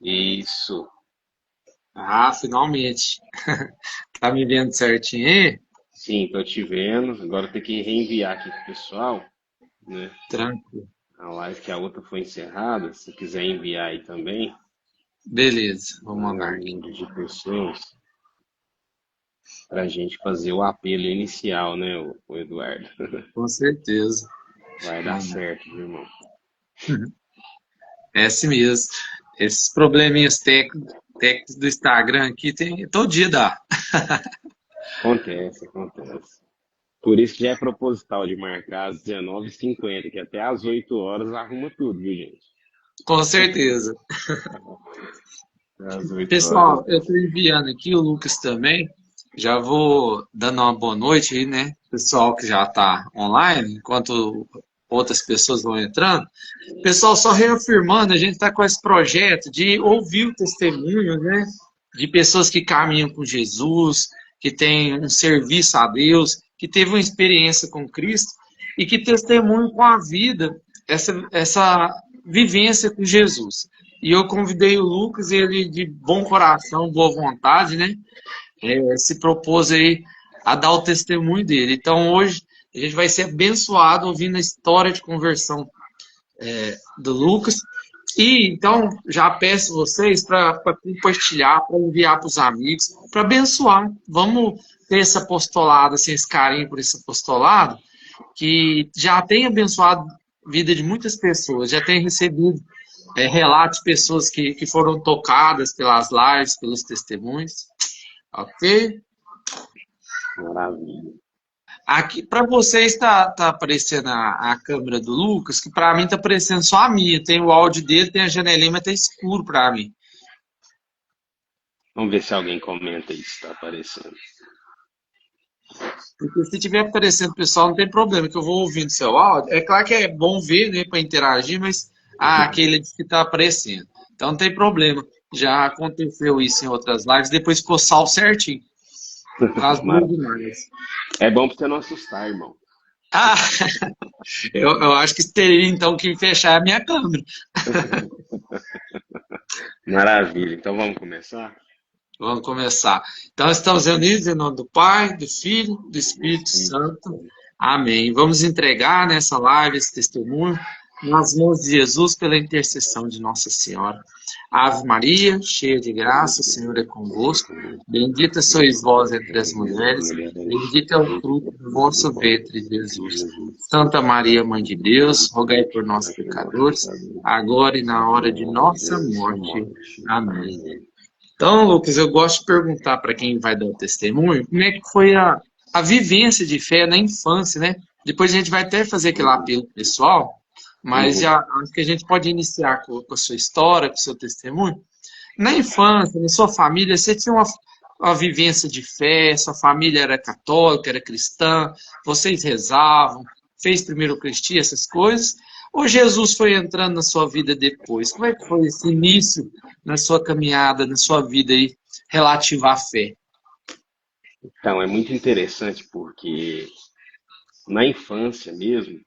Isso. Ah, finalmente. Tá me vendo certinho aí? Sim, tô te vendo. Agora tem que reenviar aqui pro pessoal, né? Tranquilo. A live que a outra foi encerrada. Se quiser enviar aí também, Beleza, o vou maior mandar aqui. número de pessoas, para a gente fazer o apelo inicial, né, o Eduardo? Com certeza. Vai dar Mandar. certo, viu, irmão? É assim mesmo. Esses probleminhas técnicos do Instagram aqui tem todo dia dá. Acontece, acontece. Por isso que já é proposital de marcar às 19h50, que até às 8 horas arruma tudo, viu, gente? Com certeza. Até às 8 horas. Pessoal, eu estou enviando aqui o Lucas também. Já vou dando uma boa noite aí, né? Pessoal que já está online, enquanto outras pessoas vão entrando. Pessoal, só reafirmando, a gente está com esse projeto de ouvir o testemunho, né? De pessoas que caminham com Jesus, que têm um serviço a Deus, que teve uma experiência com Cristo e que testemunham com a vida essa vivência com Jesus. E eu convidei o Lucas, ele de bom coração, boa vontade, né? Se propôs aí a dar o testemunho dele. Então hoje a gente vai ser abençoado ouvindo a história de conversão do Lucas. E então já peço vocês para compartilhar, para enviar para os amigos, para abençoar. Vamos ter esse apostolado, assim, esse carinho por esse apostolado, que já tem abençoado a vida de muitas pessoas, já tem recebido relatos de pessoas que foram tocadas pelas lives, pelos testemunhos. Ok? Maravilha. Aqui, para vocês tá aparecendo a câmera do Lucas, que para mim tá aparecendo só a minha. Tem o áudio dele, tem a janelinha, mas tá escuro para mim. Vamos ver se alguém comenta aí se está aparecendo. Porque se tiver aparecendo pessoal, não tem problema, que eu vou ouvindo seu áudio. É claro que é bom ver, né, para interagir, mas aquele disse que tá aparecendo. Então não tem problema. Já aconteceu isso em outras lives, depois ficou salvo certinho. Faz bom Mara- demais. É bom para você não assustar, irmão. Ah, eu acho que teria então que fechar a minha câmera. Maravilha. Então vamos começar? Vamos começar. Então, estamos reunidos em nome do Pai, do Filho, do Espírito Espírito Santo. Santo. Amém. Vamos entregar nessa live esse testemunho nas mãos de Jesus pela intercessão de Nossa Senhora. Ave Maria, cheia de graça, o Senhor é convosco. Bendita sois vós entre as mulheres, bendito é o fruto do vosso ventre, Jesus. Santa Maria, Mãe de Deus, rogai por nós, pecadores, agora e na hora de nossa morte. Amém. Então, Lucas, eu gosto de perguntar para quem vai dar o testemunho como é que foi a vivência de fé na infância, né? Depois a gente vai até fazer aquele apelo pessoal, mas Uhum. já acho que a gente pode iniciar com a sua história, com o seu testemunho. Na infância, na sua família, você tinha uma vivência de fé, sua família era católica, era cristã, vocês rezavam, fez primeiro o Cristo, essas coisas, ou Jesus foi entrando na sua vida depois? Como é que foi esse início na sua caminhada, na sua vida aí, relativa à fé? Então, é muito interessante porque na infância mesmo,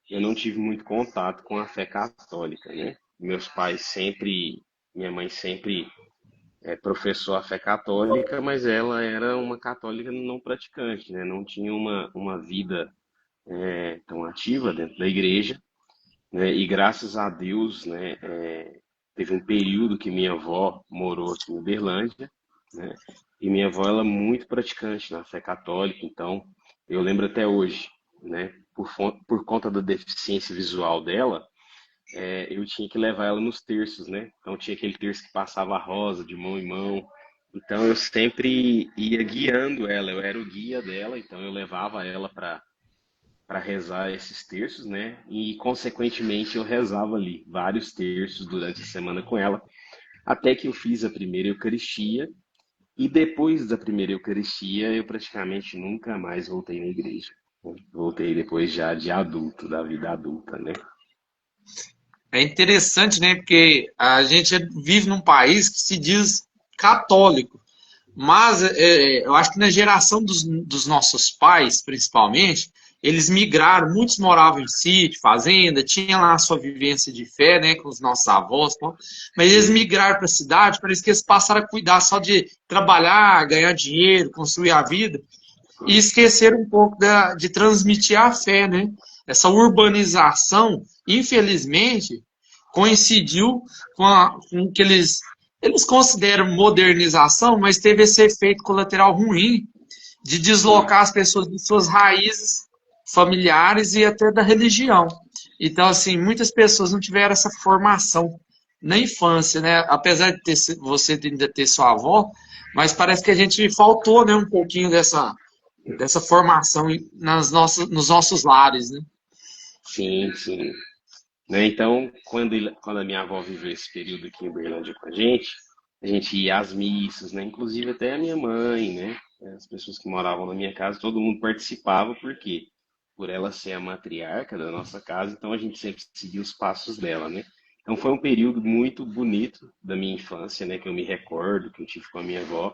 eu não tive muito contato com a fé católica, né? Meus pais sempre, minha mãe sempre professou a fé católica, mas ela era uma católica não praticante, né? Não tinha uma vida tão ativa dentro da igreja, né? E graças a Deus, né? Teve um período que minha avó morou aqui em Uberlândia, né? E minha avó ela é muito praticante na fé católica, então eu lembro até hoje, né? Por conta da deficiência visual dela, eu tinha que levar ela nos terços, né? Então tinha aquele terço que passava a rosa de mão em mão. Então eu sempre ia guiando ela, eu era o guia dela, então eu levava ela para rezar esses terços, né? E consequentemente eu rezava ali vários terços durante a semana com ela, até que eu fiz a primeira Eucaristia e depois da primeira Eucaristia eu praticamente nunca mais voltei na igreja. Voltei depois já de adulto, da vida adulta, né? É interessante, né? Porque a gente vive num país que se diz católico, mas eu acho que na geração dos nossos pais, principalmente, eles migraram, muitos moravam em sítio, fazenda, tinha lá a sua vivência de fé, né, com os nossos avós, mas eles Sim, migraram para a cidade, parece que eles passaram a cuidar só de trabalhar, ganhar dinheiro, construir a vida, e esqueceram um pouco de transmitir a fé, né? Essa urbanização, infelizmente, coincidiu com o que eles consideram modernização, mas teve esse efeito colateral ruim de sim, deslocar as pessoas de suas raízes familiares e até da religião. Então, assim, muitas pessoas não tiveram essa formação na infância, né? Apesar de ter, você ainda ter sua avó, mas parece que a gente faltou, né, um pouquinho dessa formação nos nossos lares, né? sim, sim. Né? Então, quando a minha avó viveu esse período aqui em Uberlândia com a gente ia às missas, né? Inclusive até a minha mãe, né? As pessoas que moravam na minha casa, todo mundo participava, porque por ela ser a matriarca da nossa casa, então a gente sempre seguia os passos dela, né? Então foi um período muito bonito da minha infância, né? Que eu me recordo, que eu tive com a minha avó.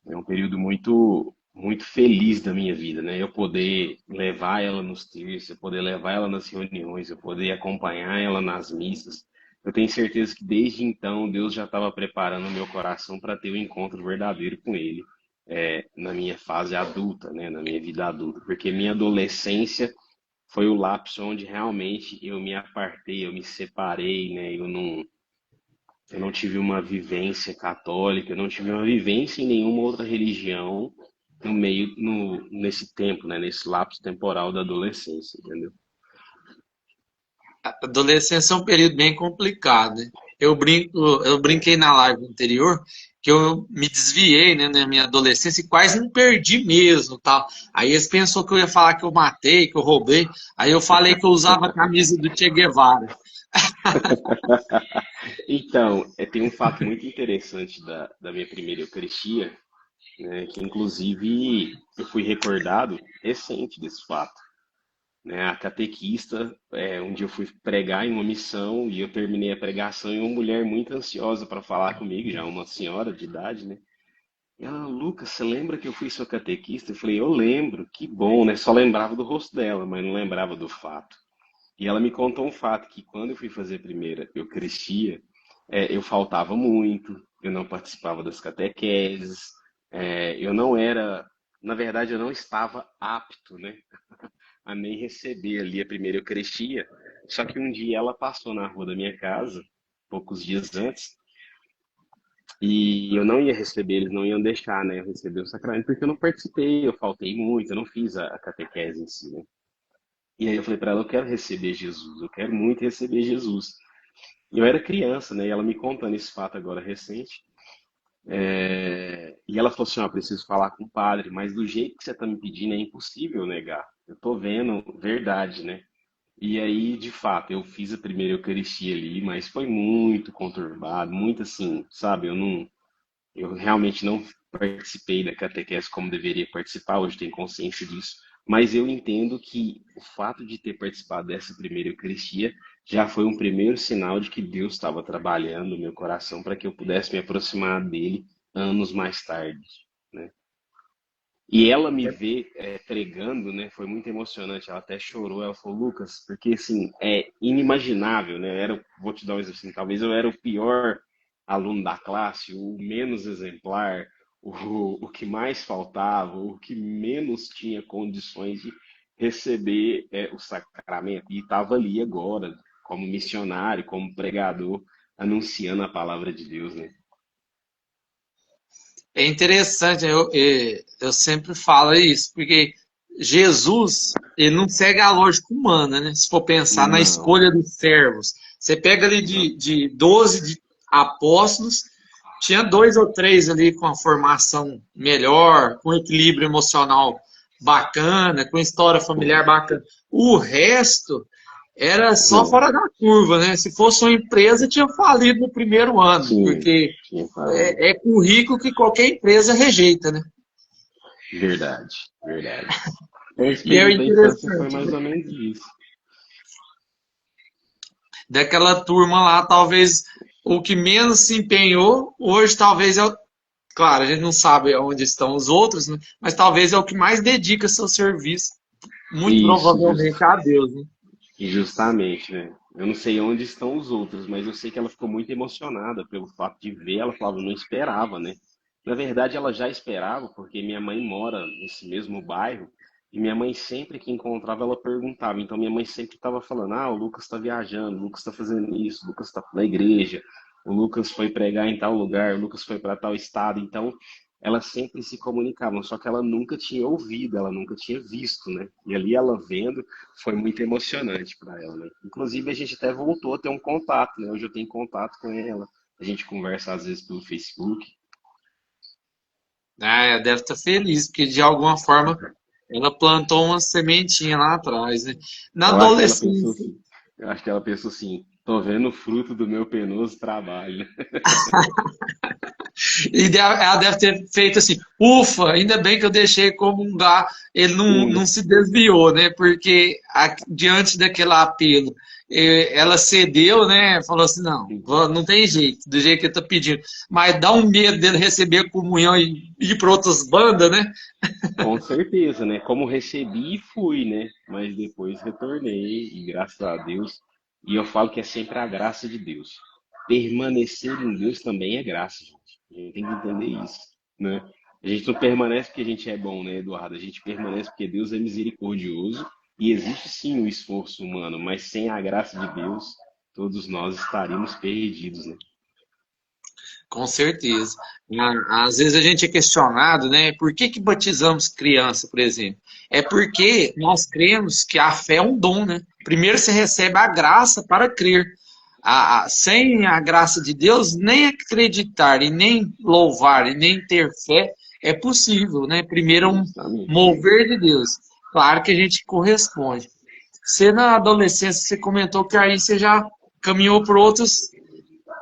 É um período muito feliz da minha vida, né? Eu poder levar ela nos terços, eu poder levar ela nas reuniões, eu poder acompanhar ela nas missas. Eu tenho certeza que desde então Deus já estava preparando o meu coração para ter o um encontro verdadeiro com Ele, na minha fase adulta, né? Na minha vida adulta, porque minha adolescência foi o lapso onde realmente eu me apartei, eu me separei, né? Eu não tive uma vivência católica, eu não tive uma vivência em nenhuma outra religião nesse tempo, né, nesse lapso temporal da adolescência, entendeu? A adolescência é um período bem complicado, né? Eu brinquei na live anterior que eu me desviei, né, na minha adolescência e quase não perdi mesmo, tal. Aí eles pensou que eu ia falar que eu matei, que eu roubei. Aí eu falei que eu usava a camisa do Che Guevara. Então, tem um fato muito interessante da minha primeira Eucaristia, né, que inclusive eu fui recordado recente desse fato. Né, a catequista, um dia eu fui pregar em uma missão e eu terminei a pregação e uma mulher muito ansiosa para falar comigo, já uma senhora de idade, né? E ela, Lucas, você lembra que eu fui sua catequista? Eu falei, eu lembro, que bom, né? Só lembrava do rosto dela, mas não lembrava do fato. E ela me contou um fato que quando eu fui fazer a primeira Eucaristia, eu faltava muito, eu não participava das catequeses, eu não era, na verdade, eu não estava apto, né, a nem receber ali a primeira Eucaristia. Só que um dia ela passou na rua da minha casa, poucos dias antes, e eu não ia receber, eles não iam deixar, né, eu receber o sacramento, porque eu não participei, eu faltei muito, eu não fiz a catequese em si, né. E aí eu falei para ela, eu quero receber Jesus, eu quero muito receber Jesus. E eu era criança, né, e ela me contando esse fato agora recente, e ela falou assim, ó, preciso falar com o padre, mas do jeito que você tá me pedindo é impossível negar. Eu tô vendo verdade, né? E aí, de fato, eu fiz a primeira Eucaristia ali, mas foi muito conturbado, muito assim, sabe? Eu realmente não participei da catequese como deveria participar, hoje tenho consciência disso, mas eu entendo que o fato de ter participado dessa primeira Eucaristia já foi um primeiro sinal de que Deus estava trabalhando no meu coração para que eu pudesse me aproximar dele anos mais tarde, né? E ela me vê pregando, né? Foi muito emocionante. Ela até chorou. Ela falou, Lucas, porque assim é inimaginável, né? Vou te dar um exemplo assim. Talvez eu era o pior aluno da classe, o menos exemplar, o que mais faltava, o que menos tinha condições de receber o sacramento. E estava ali agora, como missionário, como pregador, anunciando a palavra de Deus, né? É interessante, eu sempre falo isso, porque Jesus, ele não segue a lógica humana, né? Se for pensar na Não, escolha dos servos. Você pega ali não. de 12 apóstolos, tinha dois ou três ali com a formação melhor, com equilíbrio emocional bacana, com história familiar bacana. O resto era só Não. fora da curva, né? Se fosse uma empresa, tinha falido no primeiro ano, Tinha, porque tinha falado. é currículo que qualquer empresa rejeita, né? Verdade, verdade. Esse E é período da infância foi interessante, mais ou menos isso. daquela turma lá, talvez o que menos se empenhou, hoje talvez é o. Claro, a gente não sabe onde estão os outros, né? Mas talvez é o que mais dedica seu serviço muito Isso, provavelmente a Deus, né? e justamente, né? Eu não sei onde estão os outros, mas eu sei que ela ficou muito emocionada pelo fato de ver. Ela falava, não esperava, né? Na verdade, ela já esperava, porque minha mãe mora nesse mesmo bairro, e minha mãe sempre que encontrava, ela perguntava. Então, minha mãe sempre estava falando: ah, o Lucas está viajando, o Lucas está fazendo isso, o Lucas está na igreja, o Lucas foi pregar em tal lugar, o Lucas foi para tal estado. Então, elas sempre se comunicavam, só que ela nunca tinha ouvido, ela nunca tinha visto, né? E ali ela vendo foi muito emocionante para ela, né? Inclusive a gente até voltou a ter um contato, né? Hoje eu tenho contato com ela, a gente conversa às vezes pelo Facebook. Ah, ela deve estar feliz, porque de alguma forma ela plantou uma sementinha lá atrás, né? Na Eu acho que ela pensou adolescência, assim, eu acho que ela pensou assim, tô vendo o fruto do meu penoso trabalho. ela deve ter feito assim, ufa, ainda bem que eu deixei comungar, ele não se desviou, né? Porque diante daquele apelo, ela cedeu, né? Falou assim, não, não tem jeito, do jeito que ele tá pedindo. Mas dá um medo dele receber a comunhão e ir para outras bandas, né? Com certeza, né? Como recebi e fui, né? Mas depois retornei e graças a Deus. E eu falo que é sempre a graça de Deus. Permanecer em Deus também é graça, gente. A gente tem que entender isso, né? A gente não permanece porque a gente é bom, né, Eduardo? A gente permanece porque Deus é misericordioso e existe sim o esforço humano, mas sem a graça de Deus, todos nós estaríamos perdidos, né? Com certeza. Às vezes a gente é questionado, né? Por que que batizamos criança, por exemplo? É porque nós cremos que a fé é um dom, né? Primeiro você recebe a graça para crer. Sem a graça de Deus, nem acreditar, e nem louvar, e nem ter fé é possível, né? Primeiro é um Justamente. mover de Deus. Claro que a gente corresponde. Você na adolescência, você comentou que aí você já caminhou por outros,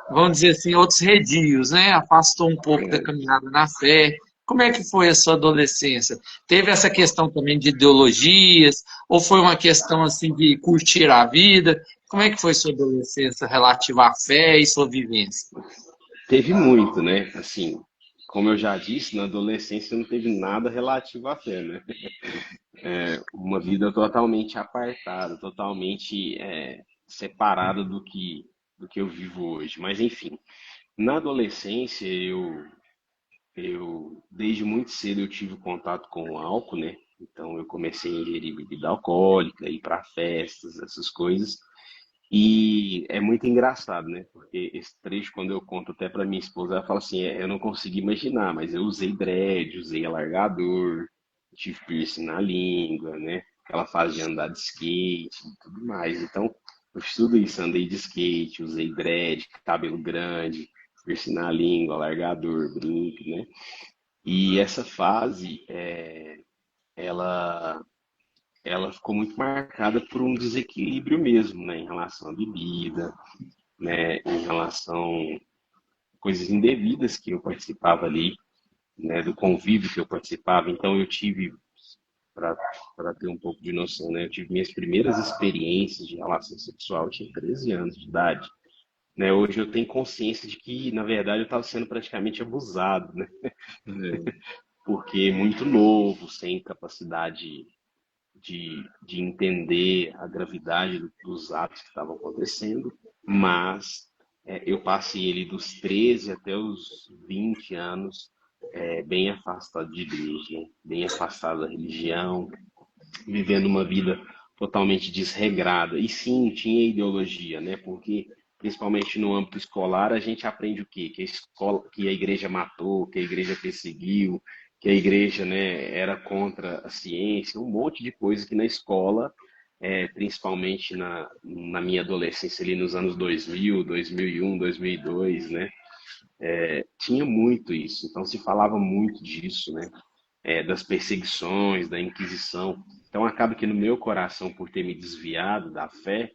vamos dizer assim, outros redios, né? Afastou um pouco da caminhada na fé. Como é que foi a sua adolescência? Teve essa questão também de ideologias? Ou foi uma questão assim de curtir a vida? Como é que foi sua adolescência relativa à fé e sua vivência? Teve muito, né? Assim, como eu já disse, na adolescência não teve nada relativo à fé, né? Uma vida totalmente apartada, totalmente separada do que eu vivo hoje. Mas enfim, na adolescência eu desde muito cedo eu tive contato com o álcool, né? Então eu comecei a ingerir bebida alcoólica, ir para festas, essas coisas. E é muito engraçado, né? Porque esse trecho, quando eu conto até para minha esposa, ela fala assim: eu não consegui imaginar, mas eu usei dread, usei alargador, tive piercing na língua, né? Aquela fase de andar de skate e tudo mais. Então, eu fiz tudo isso: andei de skate, usei dread, cabelo grande, piercing na língua, alargador, brinco, né? E essa fase, ela ela ficou muito marcada por um desequilíbrio mesmo, né, em relação à bebida, né, em relação a coisas indevidas que eu participava ali, né, do convívio que eu participava. Então eu tive, para ter um pouco de noção, né, eu tive minhas primeiras experiências de relação sexual, eu tinha 13 anos de idade. Né, hoje eu tenho consciência de que, na verdade, eu estava sendo praticamente abusado, né? Porque muito novo, sem capacidade de entender a gravidade dos atos que estavam acontecendo, mas eu passei ele dos 13 até os 20 anos bem afastado de igreja, bem afastado da religião, vivendo uma vida totalmente desregrada. E sim, tinha ideologia, né? Porque principalmente no âmbito escolar a gente aprende o quê? Que a escola, que a igreja matou, que a igreja perseguiu, que a igreja, né, era contra a ciência, um monte de coisa que na escola, principalmente na minha adolescência ali nos anos 2000, 2001, 2002, né, tinha muito isso. Então se falava muito disso, né? Das perseguições, da Inquisição. Então acaba que no meu coração, por ter me desviado da fé,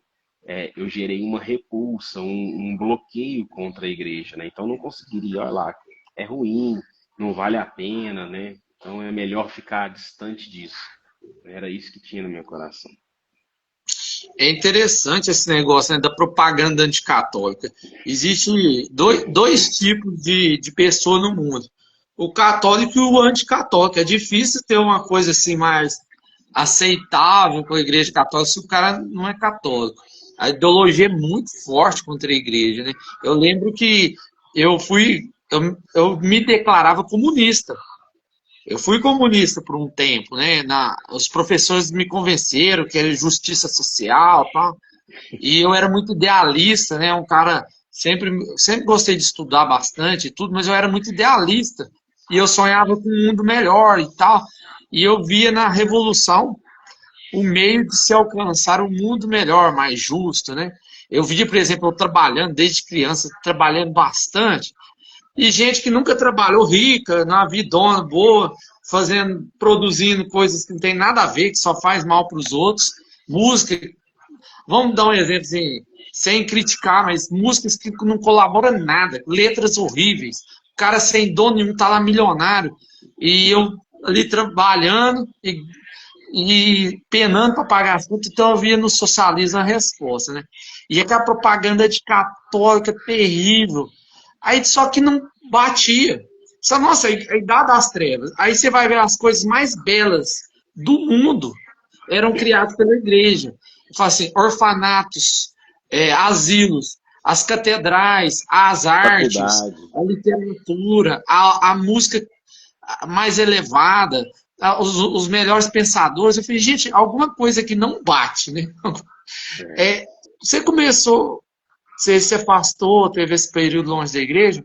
eu gerei uma repulsa, um bloqueio contra a igreja, né? Então eu não conseguiria, olha lá, é ruim, não vale a pena, né? Então é melhor ficar distante disso. Era isso que tinha no meu coração. É interessante esse negócio, né, da propaganda anticatólica. Existem dois tipos de pessoa no mundo. O católico e o anticatólico. É difícil ter uma coisa assim mais aceitável com a igreja católica se o cara não é católico. A ideologia é muito forte contra a igreja, né? Eu lembro que eu me declarava comunista. Eu fui comunista por um tempo, né? Os professores me convenceram que era justiça social, tal. E eu era muito idealista, né? Um cara sempre gostei de estudar bastante e tudo, mas eu era muito idealista e eu sonhava com um mundo melhor e tal. E eu via na revolução o meio de se alcançar um mundo melhor, mais justo, né? Eu via, por exemplo, eu trabalhando desde criança, trabalhando bastante, e gente que nunca trabalhou rica, na vidona boa, fazendo, produzindo coisas que não tem nada a ver, que só faz mal para os outros. Música, vamos dar um exemplo assim, sem criticar, mas músicas que não colaboram nada, letras horríveis, o cara sem dono nenhum tá lá milionário, e eu ali trabalhando e penando para pagar as contas, então eu via no socialismo a resposta, né? E aquela propaganda de católica terrível. Aí só que não batia. Só, nossa, a idade das trevas. Aí você vai ver as coisas mais belas do mundo eram criadas pela igreja. Fala assim, orfanatos, asilos, as catedrais, as artes, Faculdade. a literatura, a música mais elevada, os melhores pensadores. Eu falei, gente, alguma coisa que não bate, né? É. É, você começou, você se afastou, teve esse período longe da igreja,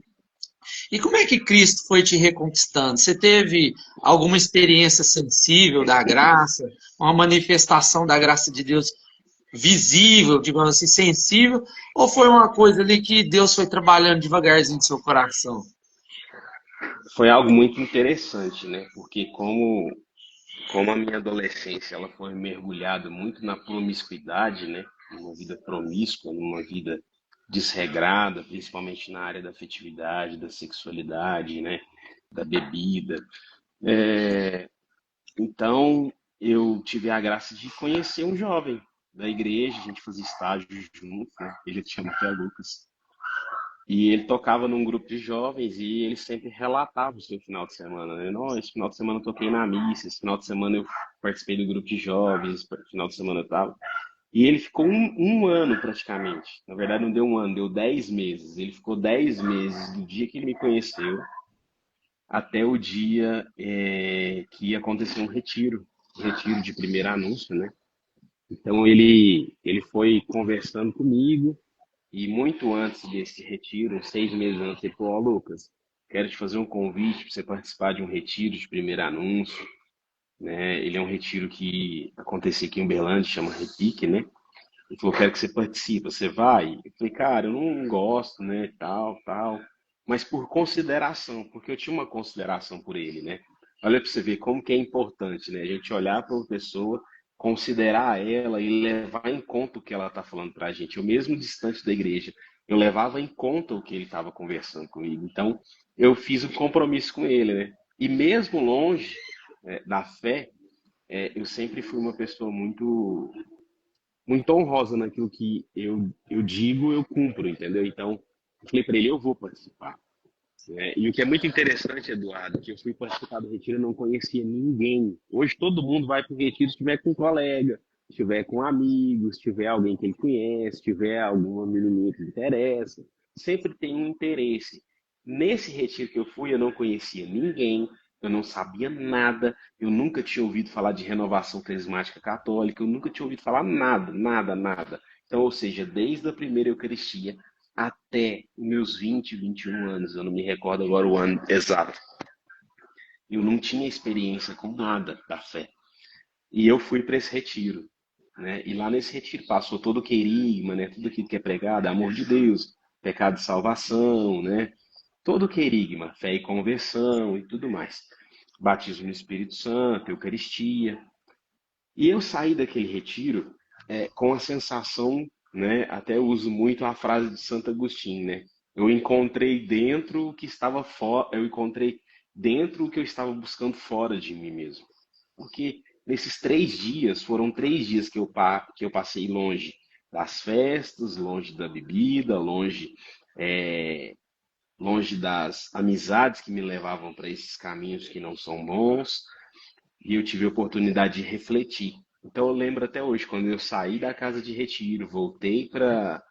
e como é que Cristo foi te reconquistando? Você teve alguma experiência sensível da graça, uma manifestação da graça de Deus visível, digamos assim, sensível, ou foi uma coisa ali que Deus foi trabalhando devagarzinho no seu coração? Foi algo muito interessante, né? Porque como a minha adolescência ela foi mergulhada muito na promiscuidade, né? Numa vida promíscua, numa vida desregrada, principalmente na área da afetividade, da sexualidade, né? Da bebida. É, então, eu tive a graça de conhecer um jovem da igreja, a gente fazia estágio junto, né? Ele se chama Fé Lucas. E ele tocava num grupo de jovens e ele sempre relatava o seu final de semana, né? Não, esse final de semana eu toquei na missa, esse final de semana eu participei do grupo de jovens, esse final de semana eu tava. E ele ficou um ano praticamente. Na verdade, não deu um ano, deu 10 meses. Ele ficou 10 meses do dia que ele me conheceu até o dia que ia acontecer um retiro de primeiro anúncio, né? Então ele foi conversando comigo e muito antes desse retiro, uns 6 meses antes, ele falou: Ó, Lucas, quero te fazer um convite para você participar de um retiro de primeiro anúncio, né? Ele é um retiro que acontece aqui em Uberlândia, chama Repique, né? Ele falou: quero que você participe, você vai? Eu falei: cara, eu não gosto, né? Tal, tal. Mas por consideração, porque eu tinha uma consideração por ele, né? Olha para você ver como que é importante, né? A gente olhar para uma pessoa, considerar ela e levar em conta o que ela está falando para a gente. Eu mesmo distante da igreja, eu levava em conta o que ele estava conversando comigo. Então, eu fiz um compromisso com ele, né? E mesmo longe, da fé, eu sempre fui uma pessoa muito honrosa naquilo que eu digo, eu cumpro, entendeu? Então, eu falei para ele: eu vou participar, né? E o que é muito interessante, Eduardo, que eu fui participar do retiro e não conhecia ninguém. Hoje todo mundo vai para o retiro se tiver com um colega, se tiver com amigos, se tiver alguém que ele conhece, se tiver alguma menininha que lhe interessa. Sempre tem um interesse. Nesse retiro que eu fui, eu não conhecia ninguém, eu não sabia nada, eu nunca tinha ouvido falar de renovação carismática católica, eu nunca tinha ouvido falar nada, nada, nada. Então, ou seja, desde a primeira Eucaristia até meus 20, 21 anos, eu não me recordo agora o ano exato. Eu não tinha experiência com nada da fé. E eu fui para esse retiro, né? E lá nesse retiro passou todo o querigma, né? Tudo aquilo que é pregado, amor de Deus, pecado de salvação, né? Todo o querigma, fé e conversão e tudo mais. Batismo no Espírito Santo, Eucaristia. E eu saí daquele retiro com a sensação, né? Até uso muito a frase de Santo Agostinho, né? Eu encontrei dentro o que estava fora, eu encontrei dentro o que eu estava buscando fora de mim mesmo. Porque nesses 3 dias, foram 3 dias que eu passei longe das festas, longe da bebida, é, longe das amizades que me levavam para esses caminhos que não são bons, e eu tive a oportunidade de refletir. Então eu lembro até hoje, quando eu saí da casa de retiro, voltei para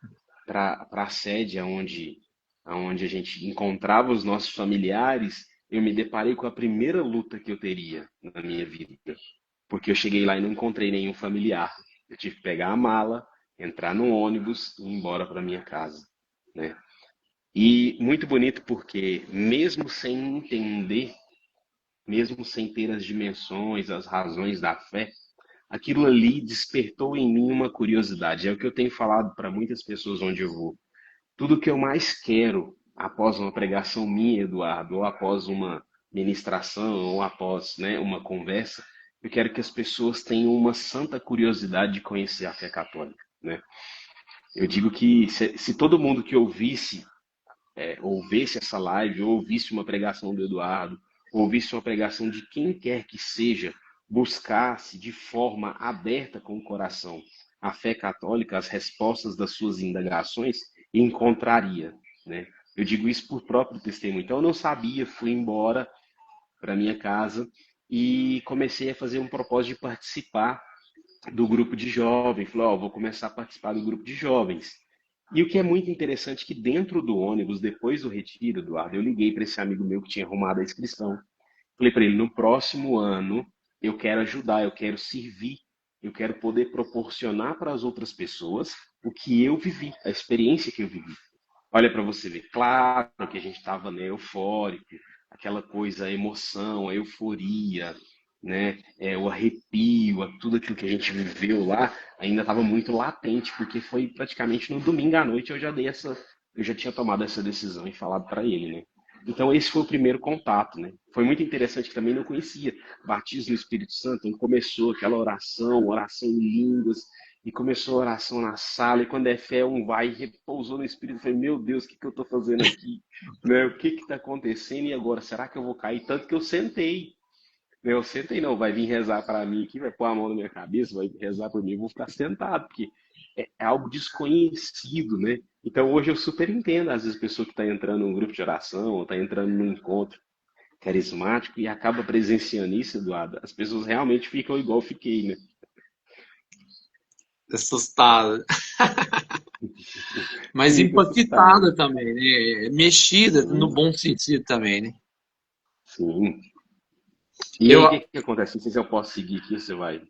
a sede aonde a gente encontrava os nossos familiares, eu me deparei com a primeira luta que eu teria na minha vida, porque eu cheguei lá e não encontrei nenhum familiar. Eu tive que pegar a mala, entrar no ônibus e ir embora para minha casa, né? E muito bonito porque mesmo sem entender, mesmo sem ter as dimensões, as razões da fé, aquilo ali despertou em mim uma curiosidade. É o que eu tenho falado para muitas pessoas onde eu vou. Tudo que eu mais quero após uma pregação minha, Eduardo, ou após uma ministração, ou após, né, uma conversa, eu quero que as pessoas tenham uma santa curiosidade de conhecer a fé católica, né? Eu digo que se todo mundo que ouvisse essa live, ou ouvisse uma pregação do Eduardo, ou ouvisse uma pregação de quem quer que seja, buscasse de forma aberta com o coração a fé católica, as respostas das suas indagações, encontraria, né? Eu digo isso por próprio testemunho. Então eu não sabia, fui embora para minha casa e comecei a fazer um propósito de participar do grupo de jovens. Falei, ó, vou começar a participar do grupo de jovens. E o que é muito interessante é que dentro do ônibus, depois do retiro, Eduardo, eu liguei para esse amigo meu que tinha arrumado a inscrição. Falei para ele, no próximo ano eu quero ajudar, eu quero servir, eu quero poder proporcionar para as outras pessoas o que eu vivi, a experiência que eu vivi. Olha para você ver, claro que a gente estava, né, eufórico, aquela coisa, a emoção, a euforia, né, o arrepio, tudo aquilo que a gente viveu lá, ainda estava muito latente, porque foi praticamente no domingo à noite eu já tinha tomado essa decisão e falado para ele, né? Então esse foi o primeiro contato, né? Foi muito interessante que também não conhecia batismo no Espírito Santo, então começou aquela oração em línguas, e começou a oração na sala, e quando é fé, um vai e repousou no Espírito. Eu falei, meu Deus, o que eu estou fazendo aqui? Né? O que está acontecendo? E agora, será que eu vou cair? Tanto que eu sentei. Né? Eu sentei, não, vai vir rezar para mim aqui, vai pôr a mão na minha cabeça, vai rezar por mim, eu vou ficar sentado, porque é algo desconhecido, né? Então hoje eu super entendo, às vezes, a pessoa que está entrando num grupo de oração, ou está entrando num encontro carismático e acaba presenciando isso, Eduardo, as pessoas realmente ficam igual eu fiquei, né? Assustada. Mas Fica assustado. impactada também, né? Mexida no Sim, bom sentido também, né? sim. E aí, o que Eu, que acontece? Não sei se eu posso seguir aqui, você vai.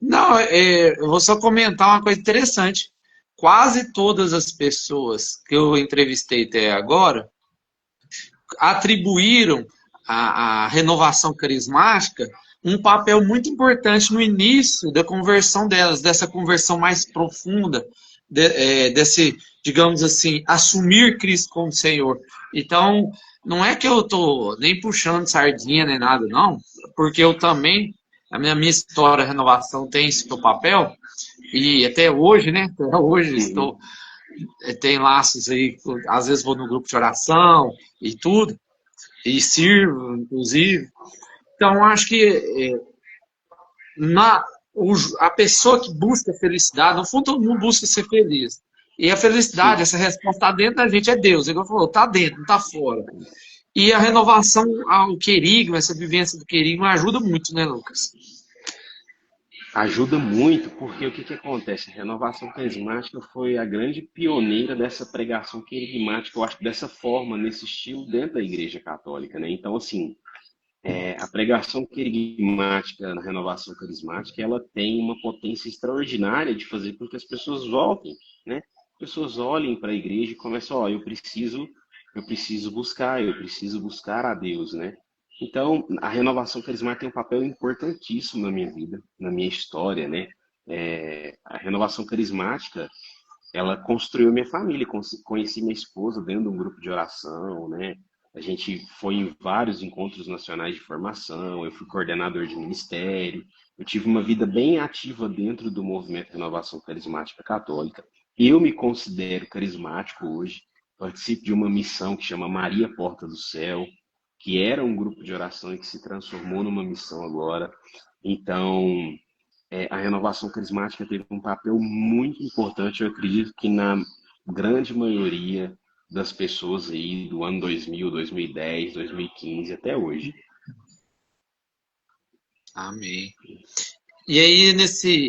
não, eu vou só comentar uma coisa interessante. Quase todas as pessoas que eu entrevistei até agora atribuíram à renovação carismática um papel muito importante no início da conversão delas, dessa conversão mais profunda, desse, digamos assim, assumir Cristo como Senhor. Então, não é que eu estou nem puxando sardinha nem nada, não, porque eu também, a minha história, a renovação tem seu papel, e até hoje, né? Até hoje Uhum. estou, tem laços aí, às vezes vou no grupo de oração e tudo, e sirvo, inclusive. Então, acho que na, a pessoa que busca felicidade, no fundo, todo mundo busca ser feliz. E a felicidade, Sim. essa resposta está dentro da gente, é Deus. Ele falou, está dentro, não está fora. E a renovação ao querigma, essa vivência do querigma, ajuda muito, né, Lucas? Ajuda muito, porque o que que acontece? A renovação carismática foi a grande pioneira dessa pregação querigmática, eu acho que dessa forma, nesse estilo, dentro da Igreja Católica, né? Então, assim, a pregação querigmática na renovação carismática, ela tem uma potência extraordinária de fazer com que as pessoas voltem, né? As pessoas olhem para a igreja e começam, ó, eu preciso buscar a Deus, né? Então, a renovação carismática tem um papel importantíssimo na minha vida, na minha história, né? A renovação carismática, ela construiu minha família. Conheci minha esposa dentro de um grupo de oração, né? A gente foi em vários encontros nacionais de formação, eu fui coordenador de ministério, eu tive uma vida bem ativa dentro do movimento Renovação Carismática Católica. Eu me considero carismático hoje, participo de uma missão que chama Maria Porta do Céu, que era um grupo de oração e que se transformou numa missão agora. Então, a renovação carismática teve um papel muito importante, eu acredito que na grande maioria das pessoas aí do ano 2000, 2010, 2015 até hoje. Amém. E aí,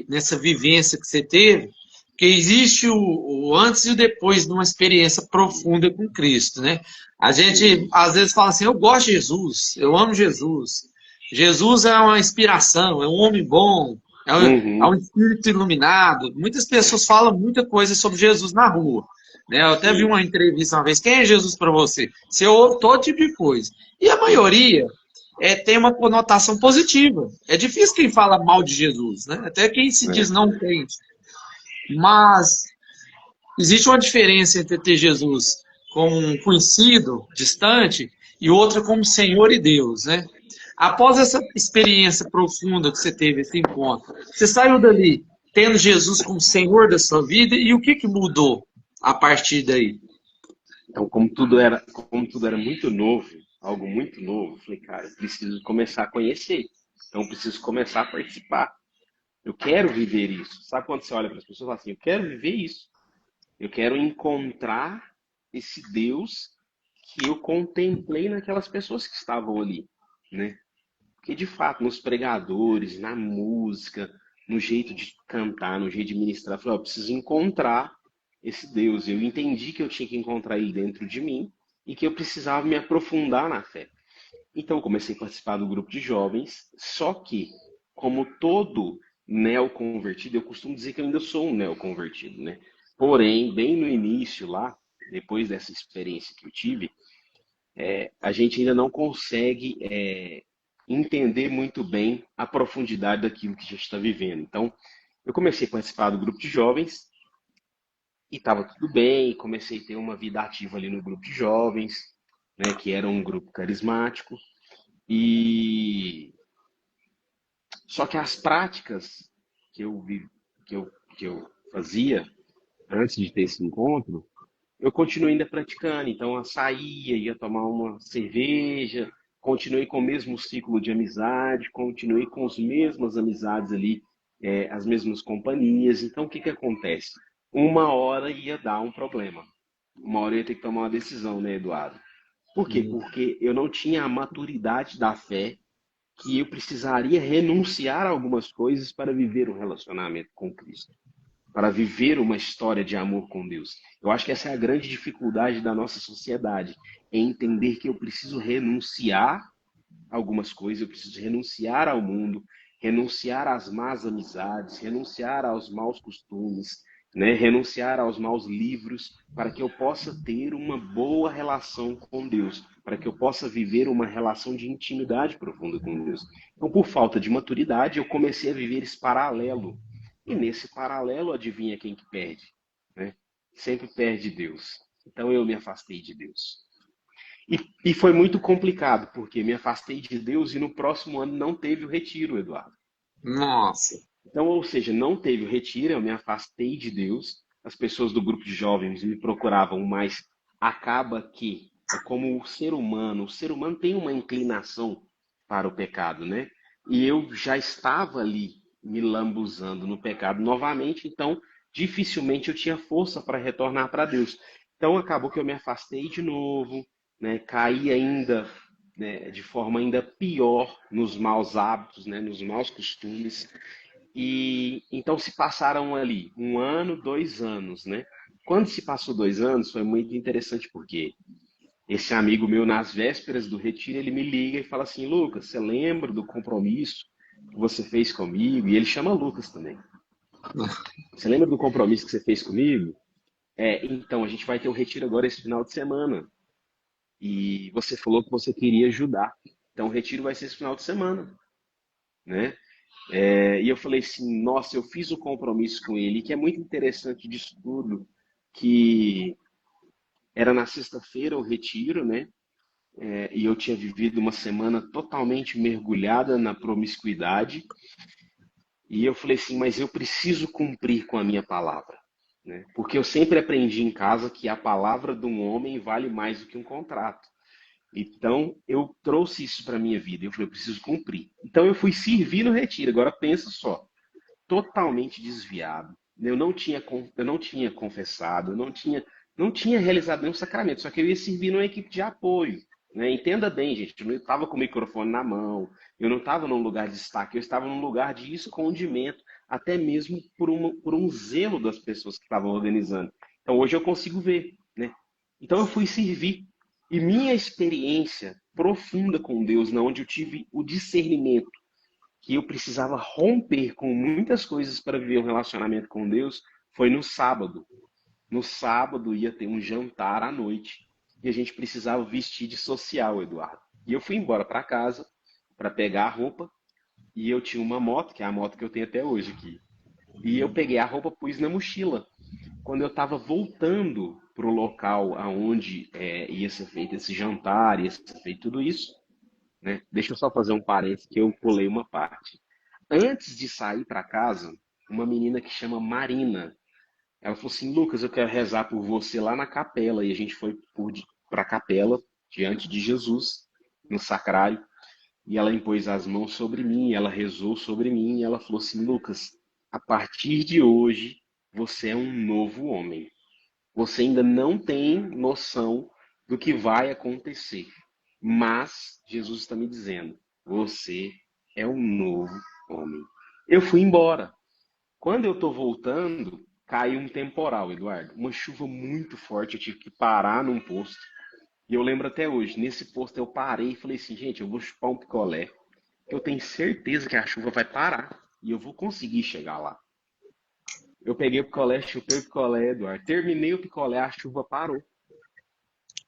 nessa vivência que você teve, que existe o antes e o depois de uma experiência profunda com Cristo, né? A gente, Sim. às vezes, fala assim, eu gosto de Jesus, eu amo Jesus. Jesus é uma inspiração, é um homem bom, é um Uhum. espírito iluminado. Muitas pessoas falam muita coisa sobre Jesus na rua, né? Eu até vi Sim. uma entrevista uma vez, quem é Jesus para você? Você ouve todo tipo de coisa. E a maioria tem uma conotação positiva. É difícil quem fala mal de Jesus, né? Até quem se diz É. não crente. Mas existe uma diferença entre ter Jesus como um conhecido, distante, e outra como Senhor e Deus, né? Após essa experiência profunda que você teve, esse encontro, você saiu dali tendo Jesus como Senhor da sua vida e o que, que mudou a partir daí? Então, como tudo era muito novo, algo muito novo, eu falei, cara, eu preciso começar a conhecer. Então, eu preciso começar a participar. Eu quero viver isso. Sabe quando você olha para as pessoas e fala assim, eu quero viver isso. Eu quero encontrar esse Deus que eu contemplei naquelas pessoas que estavam ali, né? Porque de fato, nos pregadores, na música, no jeito de cantar, no jeito de ministrar, eu falei, ó, eu preciso encontrar esse Deus. Eu entendi que eu tinha que encontrar ele dentro de mim e que eu precisava me aprofundar na fé. Então, eu comecei a participar do grupo de jovens, só que, como todo neoconvertido, eu costumo dizer que eu ainda sou um neoconvertido, né? Porém, bem no início lá, depois dessa experiência que eu tive, a gente ainda não consegue entender muito bem a profundidade daquilo que a gente está vivendo. Então, eu comecei a participar do grupo de jovens e estava tudo bem, comecei a ter uma vida ativa ali no grupo de jovens, né, que era um grupo carismático. E só que as práticas que eu vi, que eu, que eu fazia antes de ter esse encontro, eu continuei ainda praticando. Então, eu saía, ia tomar uma cerveja, continuei com o mesmo ciclo de amizade, continuei com as mesmas amizades ali, as mesmas companhias. Então, o que que acontece? Uma hora ia dar um problema. Uma hora eu ia ter que tomar uma decisão, né, Eduardo? Por quê? Porque eu não tinha a maturidade da fé que eu precisaria renunciar a algumas coisas para viver um relacionamento com Cristo, para viver uma história de amor com Deus. Eu acho que essa é a grande dificuldade da nossa sociedade, é entender que eu preciso renunciar a algumas coisas, eu preciso renunciar ao mundo, renunciar às más amizades, renunciar aos maus costumes, né? Renunciar aos maus livros, para que eu possa ter uma boa relação com Deus, para que eu possa viver uma relação de intimidade profunda com Deus. Então, por falta de maturidade, eu comecei a viver esse paralelo. E nesse paralelo, adivinha quem que perde? Né? Sempre perde Deus. Então eu me afastei de Deus. E foi muito complicado, porque me afastei de Deus e no próximo ano não teve o retiro, Eduardo. Nossa. Então, ou seja, não teve o retiro, eu me afastei de Deus. As pessoas do grupo de jovens me procuravam, mas acaba que é como o ser humano tem uma inclinação para o pecado, né? E eu já estava ali me lambuzando no pecado novamente, então dificilmente eu tinha força para retornar para Deus. Então acabou que eu me afastei de novo, né? Caí ainda, né, de forma ainda pior nos maus hábitos, né, nos maus costumes. E então se passaram ali um ano, 2 anos, né? Quando se passou 2 anos, foi muito interessante porque esse amigo meu, nas vésperas do retiro, ele me liga e fala assim: Lucas, você lembra do compromisso que você fez comigo? E ele chama Lucas também. Você lembra do compromisso que você fez comigo? Então, a gente vai ter um retiro agora esse final de semana. E você falou que você queria ajudar. Então, o retiro vai ser esse final de semana, né? E eu falei assim, nossa, eu fiz o compromisso com ele, que é muito interessante disso tudo, que era na sexta-feira o retiro, né? E eu tinha vivido uma semana totalmente mergulhada na promiscuidade, e eu falei assim, mas eu preciso cumprir com a minha palavra, né? Porque eu sempre aprendi em casa que a palavra de um homem vale mais do que um contrato. Então, eu trouxe isso para a minha vida. Eu falei, eu preciso cumprir. Então, eu fui servir no retiro. Agora, pensa só, totalmente desviado. Eu não tinha confessado, eu não tinha realizado nenhum sacramento. Só que eu ia servir numa equipe de apoio. né? Entenda bem, gente, eu não estava com o microfone na mão, eu não estava num lugar de destaque, eu estava num lugar de escondimento, até mesmo por um zelo das pessoas que estavam organizando. Então hoje eu consigo ver, né? Então eu fui servir. E minha experiência profunda com Deus, na onde eu tive o discernimento que eu precisava romper com muitas coisas para viver um relacionamento com Deus, foi no sábado. No sábado ia ter um jantar à noite e a gente precisava vestir de social, Eduardo. E eu fui embora para casa para pegar a roupa e eu tinha uma moto, que é a moto que eu tenho até hoje aqui. E eu peguei a roupa, pus na mochila. Quando eu estava voltando para o local aonde ia ser feito esse jantar, ia ser feito tudo isso, né? Deixa eu só fazer um parênteses que eu pulei uma parte. Antes de sair para casa, uma menina que chama Marina, ela falou assim: Lucas, eu quero rezar por você lá na capela. E a gente foi para a capela, diante de Jesus, no sacrário. E ela impôs as mãos sobre mim, ela rezou sobre mim. E ela falou assim: Lucas, a partir de hoje, você é um novo homem. Você ainda não tem noção do que vai acontecer. Mas Jesus está me dizendo: você é um novo homem. Eu fui embora. Quando eu estou voltando, caiu um temporal, Eduardo. Uma chuva muito forte, eu tive que parar num posto. E eu lembro até hoje, nesse posto eu parei e falei assim, gente, eu vou chupar um picolé. Eu tenho certeza que a chuva vai parar e eu vou conseguir chegar lá. Eu peguei o picolé, chupei o picolé, Eduardo. Terminei o picolé, a chuva parou.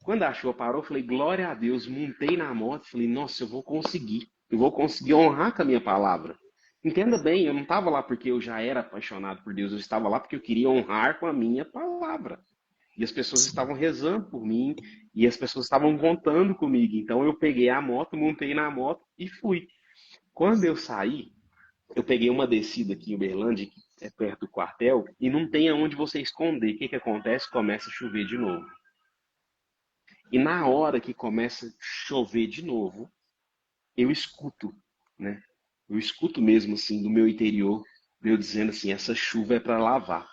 Quando a chuva parou, eu falei, glória a Deus, montei na moto, falei, nossa, eu vou conseguir. Eu vou conseguir honrar com a minha palavra. Entenda bem, eu não estava lá porque eu já era apaixonado por Deus, eu estava lá porque eu queria honrar com a minha palavra. E as pessoas estavam rezando por mim, e as pessoas estavam contando comigo. Então eu peguei a moto, montei na moto e fui. Quando eu saí, eu peguei uma descida aqui em Uberlândia, que é perto do quartel, e não tem aonde você esconder. O que que acontece? Começa a chover de novo. E na hora que começa a chover de novo, eu escuto, né? Eu escuto mesmo assim do meu interior, eu dizendo assim, essa chuva é para lavar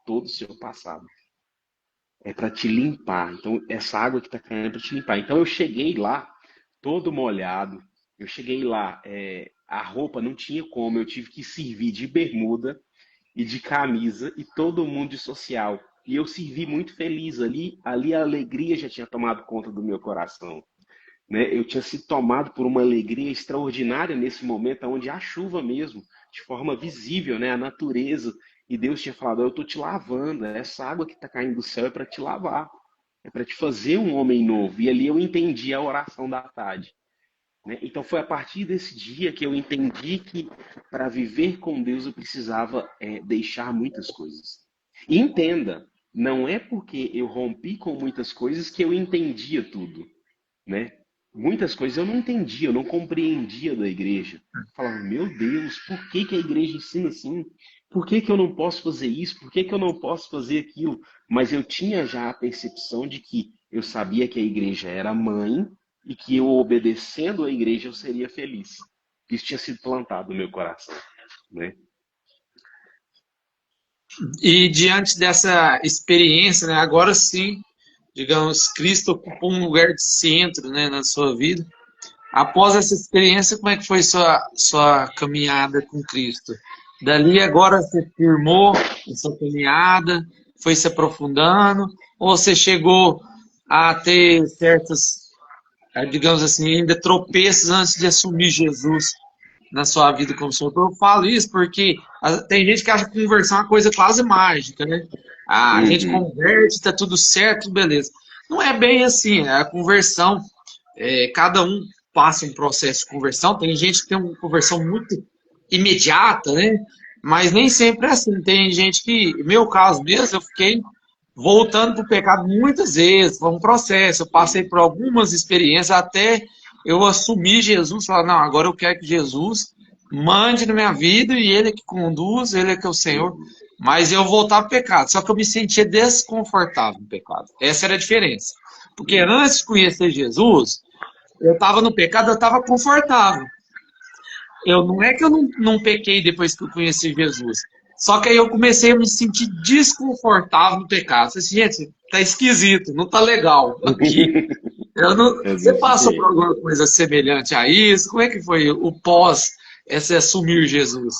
todo o seu passado, é para te limpar. Então essa água que está caindo é para te limpar. Então eu cheguei lá todo molhado, eu cheguei lá, a roupa não tinha como, eu tive que servir de bermuda e de camisa e todo mundo de social. E eu servi muito feliz ali a alegria já tinha tomado conta do meu coração, né? Eu tinha sido tomado por uma alegria extraordinária nesse momento, onde a chuva mesmo, de forma visível, né? A natureza. E Deus tinha falado: eu estou te lavando, essa água que está caindo do céu é para te lavar, é para te fazer um homem novo. E ali eu entendi a oração da tarde, né? Então foi a partir desse dia que eu entendi que para viver com Deus eu precisava deixar muitas coisas. E entenda, não é porque eu rompi com muitas coisas que eu entendia tudo, né? Muitas coisas eu não entendia, eu não compreendia da igreja. Eu falava, meu Deus, por que que a igreja ensina assim? Por que que eu não posso fazer isso? Por que que eu não posso fazer aquilo? Mas eu tinha já a percepção de que eu sabia que a igreja era mãe e que eu obedecendo à igreja eu seria feliz. Isso tinha sido plantado no meu coração, né? E diante dessa experiência, né, agora sim, digamos, Cristo ocupou um lugar de centro, né, na sua vida. Após essa experiência, como é que foi sua caminhada com Cristo? Dali agora você firmou essa caminhada, foi se aprofundando, ou você chegou a ter certas, digamos assim, ainda tropeços antes de assumir Jesus na sua vida como Senhor? Eu falo isso porque tem gente que acha que conversão é uma coisa quase mágica, né? A gente Uhum. converte, tá tudo certo, beleza. Não é bem assim, a conversão, cada um passa um processo de conversão, tem gente que tem uma conversão muito imediata, né? Mas nem sempre é assim. Tem gente que, no meu caso mesmo, eu fiquei voltando para o pecado muitas vezes, foi um processo, eu passei por algumas experiências até eu assumir Jesus, falar, não, agora eu quero que Jesus mande na minha vida e Ele é que conduz, Ele é que é o Senhor, Uhum. mas eu voltar para o pecado, só que eu me sentia desconfortável no pecado, essa era a diferença, porque Uhum. antes de conhecer Jesus, eu estava no pecado, eu estava confortável, não é que eu não pequei depois que eu conheci Jesus. Só que aí eu comecei a me sentir desconfortável no pecado. Falei assim, gente, tá esquisito, não tá legal aqui. É Você desse passou por jeito. alguma coisa semelhante a isso? Como é que foi o pós esse assumir Jesus?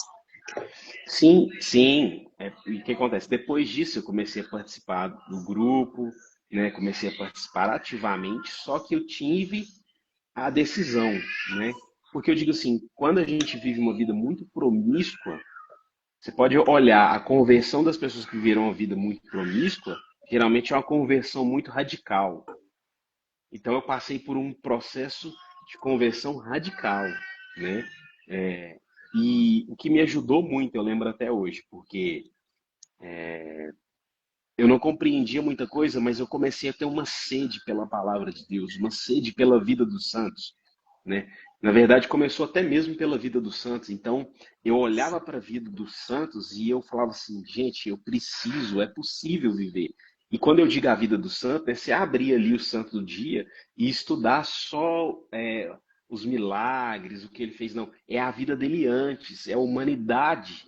Sim, sim. E o que acontece? Depois disso, eu comecei a participar do grupo, né? Comecei a participar ativamente, só que eu tive a decisão, né? Porque eu digo assim, quando a gente vive uma vida muito promíscua, você pode olhar a conversão das pessoas que viveram uma vida muito promíscua, geralmente é uma conversão muito radical. Então eu passei por um processo de conversão radical, né? E o que me ajudou muito, eu lembro até hoje, porque eu não compreendia muita coisa, mas eu comecei a ter uma sede pela palavra de Deus, uma sede pela vida dos santos, né? Na verdade, começou até mesmo pela vida dos santos. Então, eu olhava para a vida dos santos e eu falava assim, gente, eu preciso, é possível viver. E quando eu digo a vida do santo, é você abrir ali o santo do dia e estudar só os milagres, o que ele fez. Não, é a vida dele antes, é a humanidade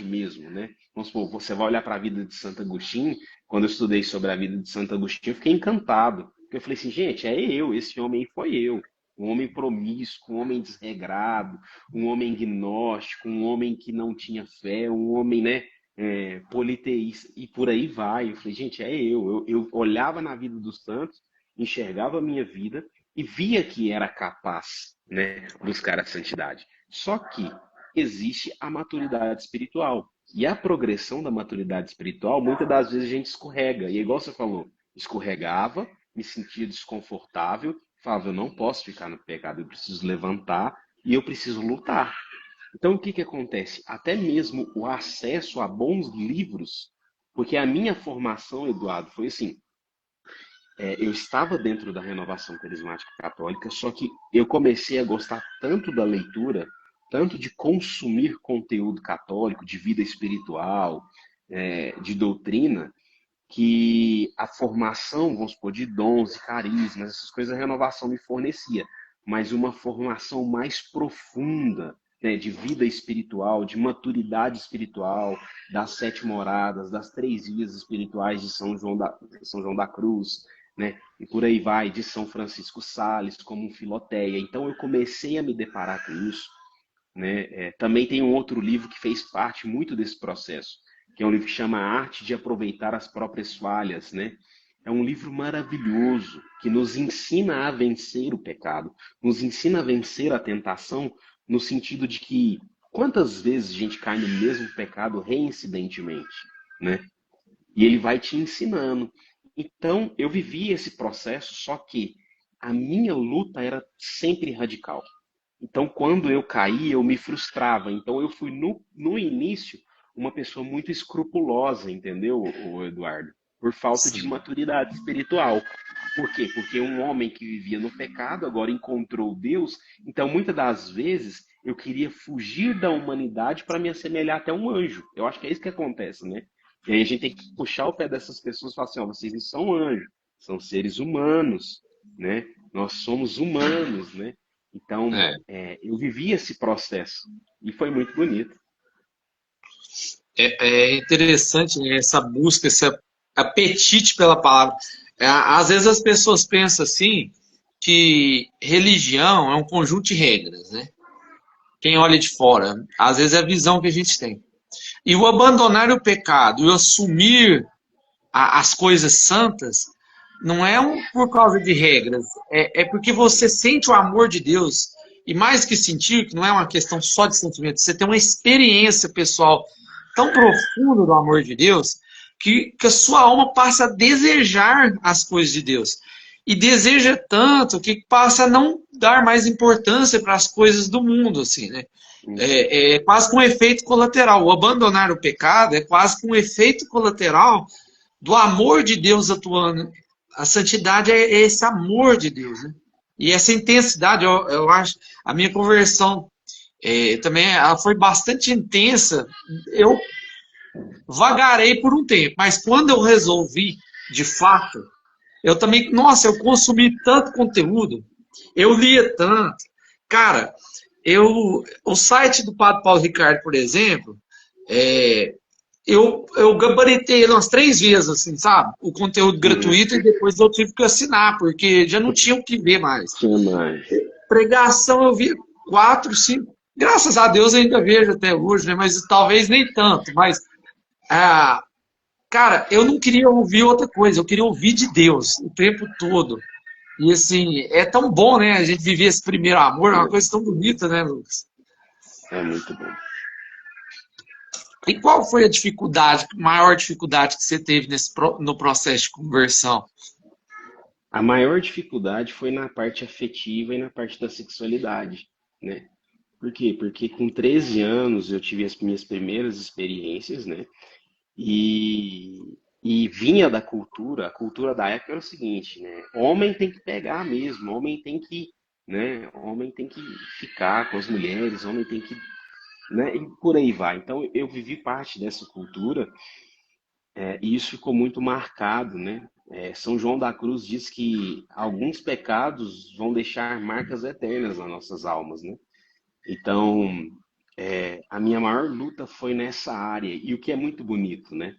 mesmo, né? Vamos supor, você vai olhar para a vida de Santo Agostinho. Quando eu estudei sobre a vida de Santo Agostinho, eu fiquei encantado. Porque eu falei assim, gente, é eu, esse homem foi eu. Um homem promíscuo, um homem desregrado, um homem gnóstico, um homem que não tinha fé, um homem, né, politeísta, e por aí vai. Eu falei, gente, é eu. Eu olhava na vida dos santos, enxergava a minha vida e via que era capaz, né, buscar a santidade. Só que existe a maturidade espiritual. E a progressão da maturidade espiritual, muitas das vezes a gente escorrega. E igual você falou, escorregava, me sentia desconfortável, falava, eu não posso ficar no pecado, eu preciso levantar e eu preciso lutar. Então, o que que acontece? Até mesmo o acesso a bons livros, porque a minha formação, Eduardo, foi assim, eu estava dentro da renovação carismática católica, só que eu comecei a gostar tanto da leitura, tanto de consumir conteúdo católico, de vida espiritual, de doutrina, que a formação, vamos supor, de dons e carismas, essas coisas a renovação me fornecia, mas uma formação mais profunda, né, de vida espiritual, de maturidade espiritual, das sete moradas, das três vias espirituais de São João da Cruz, né, e por aí vai, de São Francisco Sales, como um Filoteia. Então eu comecei a me deparar com isso, né? Também tem um outro livro que fez parte muito desse processo, que é um livro que chama A Arte de Aproveitar as Próprias Falhas, né? É um livro maravilhoso que nos ensina a vencer o pecado, nos ensina a vencer a tentação, no sentido de que quantas vezes a gente cai no mesmo pecado reincidentemente, né? E ele vai te ensinando. Então, eu vivi esse processo, só que a minha luta era sempre radical. Então, quando eu caí, eu me frustrava. Então, eu fui no início uma pessoa muito escrupulosa, entendeu, Eduardo? Por falta de Sim. maturidade espiritual. Por quê? Porque um homem que vivia no pecado agora encontrou Deus. Então, muitas das vezes, eu queria fugir da humanidade para me assemelhar até um anjo. Eu acho que é isso que acontece, né? E aí a gente tem que puxar o pé dessas pessoas e falar assim: ó, vocês não são anjos, são seres humanos, né? Nós somos humanos, né? Então, É, eu vivi esse processo e foi muito bonito. é interessante, né, essa busca, esse apetite pela palavra. Às vezes as pessoas pensam assim que religião é um conjunto de regras, né? Quem olha de fora, às vezes é a visão que a gente tem. E o abandonar o pecado e o assumir as coisas santas não é por causa de regras, é porque você sente o amor de Deus. E mais que sentir, que não é uma questão só de sentimento, você tem uma experiência pessoal tão profunda do amor de Deus que a sua alma passa a desejar as coisas de Deus. E deseja tanto que passa a não dar mais importância para as coisas do mundo, assim, né? Uhum. É quase que um efeito colateral. O abandonar o pecado é quase que um efeito colateral do amor de Deus atuando. A santidade é esse amor de Deus, né? E essa intensidade, eu acho, a minha conversão também ela foi bastante intensa. Eu vagarei por um tempo, mas quando eu resolvi, de fato, eu também, nossa, eu consumi tanto conteúdo, eu lia tanto. Cara, o site do Padre Paulo Ricardo, por exemplo, é, eu gabaritei ele umas 3 vezes, assim, sabe? O conteúdo Uhum. gratuito e depois eu tive que assinar, porque já não tinha o que ver mais. Tinha mais. Pregação eu vi 4, 5. Graças a Deus ainda vejo até hoje, né? Mas talvez nem tanto. Mas, ah, cara, eu não queria ouvir outra coisa, eu queria ouvir de Deus o tempo todo. E assim, é tão bom, né? A gente viver esse primeiro amor, é uma coisa tão bonita, né, Lucas? É muito bom. E qual foi a dificuldade, maior dificuldade que você teve no processo de conversão? A maior dificuldade foi na parte afetiva e na parte da sexualidade, né? Por quê? Porque com 13 anos eu tive as minhas primeiras experiências, né? E vinha da cultura, a cultura da época era o seguinte, né? Homem tem que pegar mesmo, homem tem que, né? Homem tem que ficar com as mulheres, homem tem que, né? E por aí vai. Então eu vivi parte dessa cultura, e isso ficou muito marcado, né? São João da Cruz diz que alguns pecados vão deixar marcas eternas nas nossas almas, né? Então, a minha maior luta foi nessa área. E o que é muito bonito, né?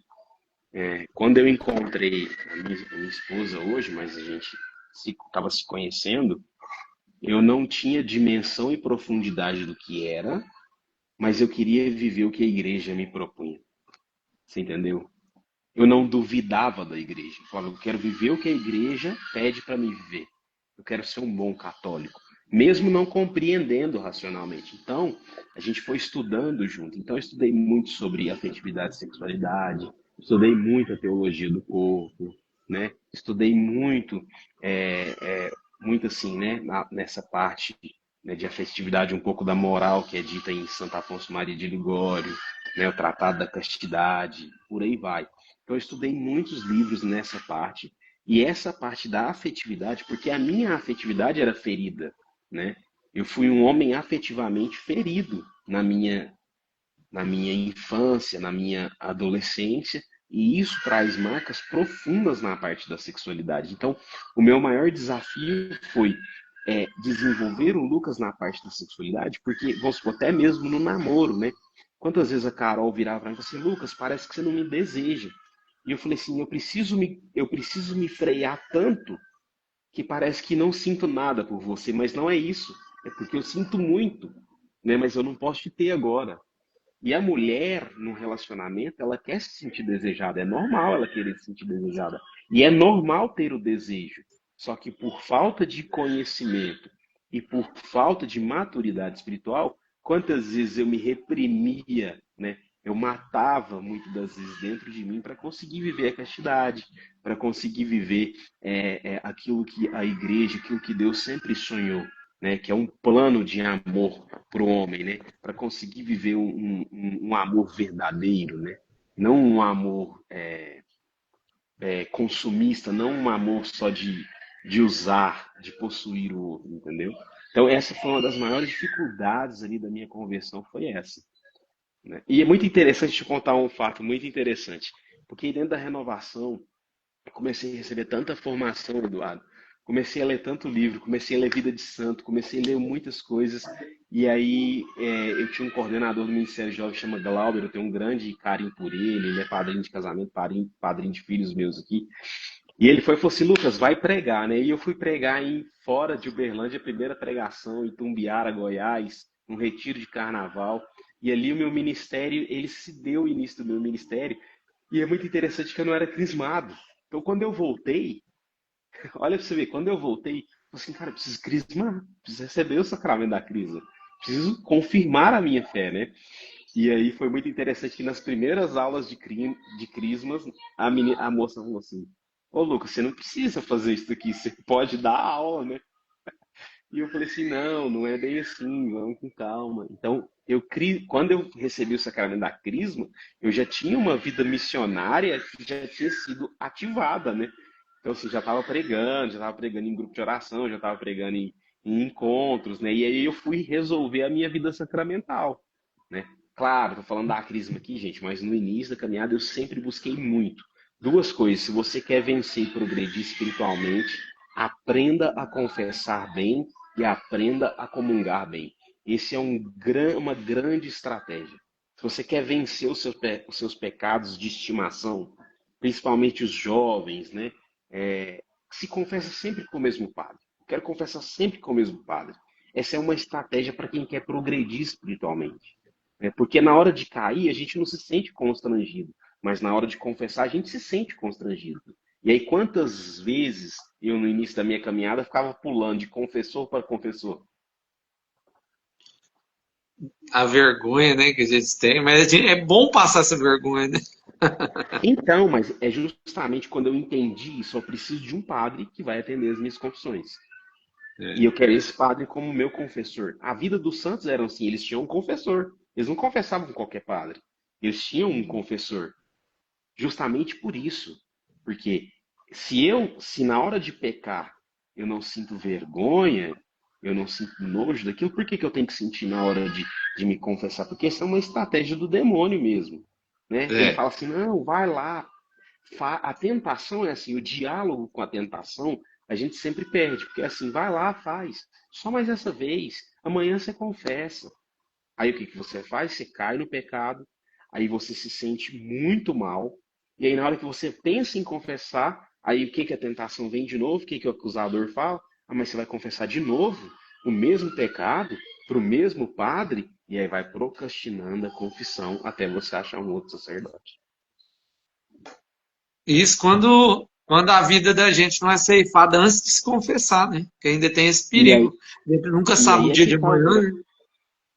Quando eu encontrei a minha esposa hoje, mas a gente estava se conhecendo, eu não tinha dimensão e profundidade do que era, mas eu queria viver o que a igreja me propunha. Você entendeu? Eu não duvidava da igreja. Eu falava, eu quero viver o que a igreja pede para me viver. Eu quero ser um bom católico, mesmo não compreendendo racionalmente. Então, a gente foi estudando junto. Então, eu estudei muito sobre afetividade e sexualidade, estudei muito a teologia do corpo, né? Estudei muito, é, é, muito assim, né? Nessa parte, né, de afetividade, um pouco da moral que é dita em Santo Afonso Maria de Ligório, né? O Tratado da Castidade, por aí vai. Então, eu estudei muitos livros nessa parte, e essa parte da afetividade, porque a minha afetividade era ferida, né? Eu fui um homem afetivamente ferido na minha infância, na minha adolescência, e isso traz marcas profundas na parte da sexualidade. Então, o meu maior desafio foi desenvolver o Lucas na parte da sexualidade, porque, vamos supor, até mesmo no namoro, né? Quantas vezes a Carol virava para mim e falava assim, Lucas, parece que você não me deseja. E eu falei assim, eu preciso me frear tanto que parece que não sinto nada por você, mas não é isso. É porque eu sinto muito, né? Mas eu não posso te ter agora. E a mulher, no relacionamento, ela quer se sentir desejada. É normal ela querer se sentir desejada. E é normal ter o desejo. Só que por falta de conhecimento e por falta de maturidade espiritual, quantas vezes eu me reprimia, né? Eu matava muitas das vezes dentro de mim para conseguir viver a castidade, para conseguir viver aquilo que a igreja, aquilo que Deus sempre sonhou, né? Que é um plano de amor para o homem, né? Para conseguir viver um amor verdadeiro, né? Não um amor consumista, não um amor só de usar, de possuir o outro, entendeu? Então essa foi uma das maiores dificuldades ali da minha conversão, foi essa, né? E é muito interessante te contar um fato muito interessante, porque dentro da renovação eu comecei a receber tanta formação, Eduardo. Comecei a ler tanto livro, comecei a ler Vida de Santo, comecei a ler muitas coisas. E aí eu tinha um coordenador do Ministério Jovem que chama Glauber, eu tenho um grande carinho por ele, ele é padrinho de casamento, padrinho de filhos meus aqui. E ele falou assim, Lucas, vai pregar, né? E eu fui pregar em fora de Uberlândia, a primeira pregação em Tumbiara, Goiás, um retiro de carnaval. E ali o meu ministério, ele se deu o início do meu ministério. E é muito interessante que eu não era crismado. Então, quando eu voltei, olha pra você ver, quando eu voltei, eu falei assim, cara, eu preciso crismar, preciso receber o sacramento da crisma, preciso confirmar a minha fé, né? E aí foi muito interessante que nas primeiras aulas de crismas, a moça falou assim, ô Lucas, você não precisa fazer isso aqui, você pode dar aula, né? E eu falei assim, não, não é bem assim, vamos com calma. Então, quando eu recebi o sacramento da crisma, eu já tinha uma vida missionária que já tinha sido ativada, né? Então, assim, já estava pregando em grupo de oração, já estava pregando em encontros, né? E aí eu fui resolver a minha vida sacramental, né? Claro, tô falando da crisma aqui, gente, mas no início da caminhada eu sempre busquei muito. Duas coisas, se você quer vencer e progredir espiritualmente, aprenda a confessar bem e aprenda a comungar bem. Esse é uma grande estratégia. Se você quer vencer os seus pecados de estimação, principalmente os jovens, né? Se confessa sempre com o mesmo padre. Eu quero confessar sempre com o mesmo padre. Essa é uma estratégia para quem quer progredir espiritualmente. Né? Porque na hora de cair, a gente não se sente constrangido, mas na hora de confessar, a gente se sente constrangido. E aí, quantas vezes eu, no início da minha caminhada, ficava pulando de confessor para confessor? A vergonha, né, que a gente tem, mas é bom passar essa vergonha, né? Então, mas é justamente quando eu entendi isso, eu preciso de um padre que vai atender as minhas confissões. E É. eu quero esse padre como meu confessor. A vida dos santos era assim, eles tinham um confessor. Eles não confessavam com qualquer padre. Eles tinham um confessor. Justamente por isso. Porque se na hora de pecar eu não sinto vergonha, eu não sinto nojo daquilo, por que que eu tenho que sentir na hora de me confessar? Porque essa é uma estratégia do demônio mesmo. Né? Ele É. fala assim, não, vai lá, a tentação é assim, o diálogo com a tentação, a gente sempre perde, porque é assim, vai lá, faz. Só mais essa vez, amanhã você confessa. Aí o que que você faz? Você cai no pecado, aí você se sente muito mal, e aí na hora que você pensa em confessar, aí o que que a tentação vem de novo? O que que o acusador fala? Ah, mas você vai confessar de novo o mesmo pecado para o mesmo padre, e aí vai procrastinando a confissão até você achar um outro sacerdote. Isso quando a vida da gente não é ceifada antes de se confessar, né? Que ainda tem esse E aí, perigo. A gente nunca e sabe o aí é dia que de está amanhã, né?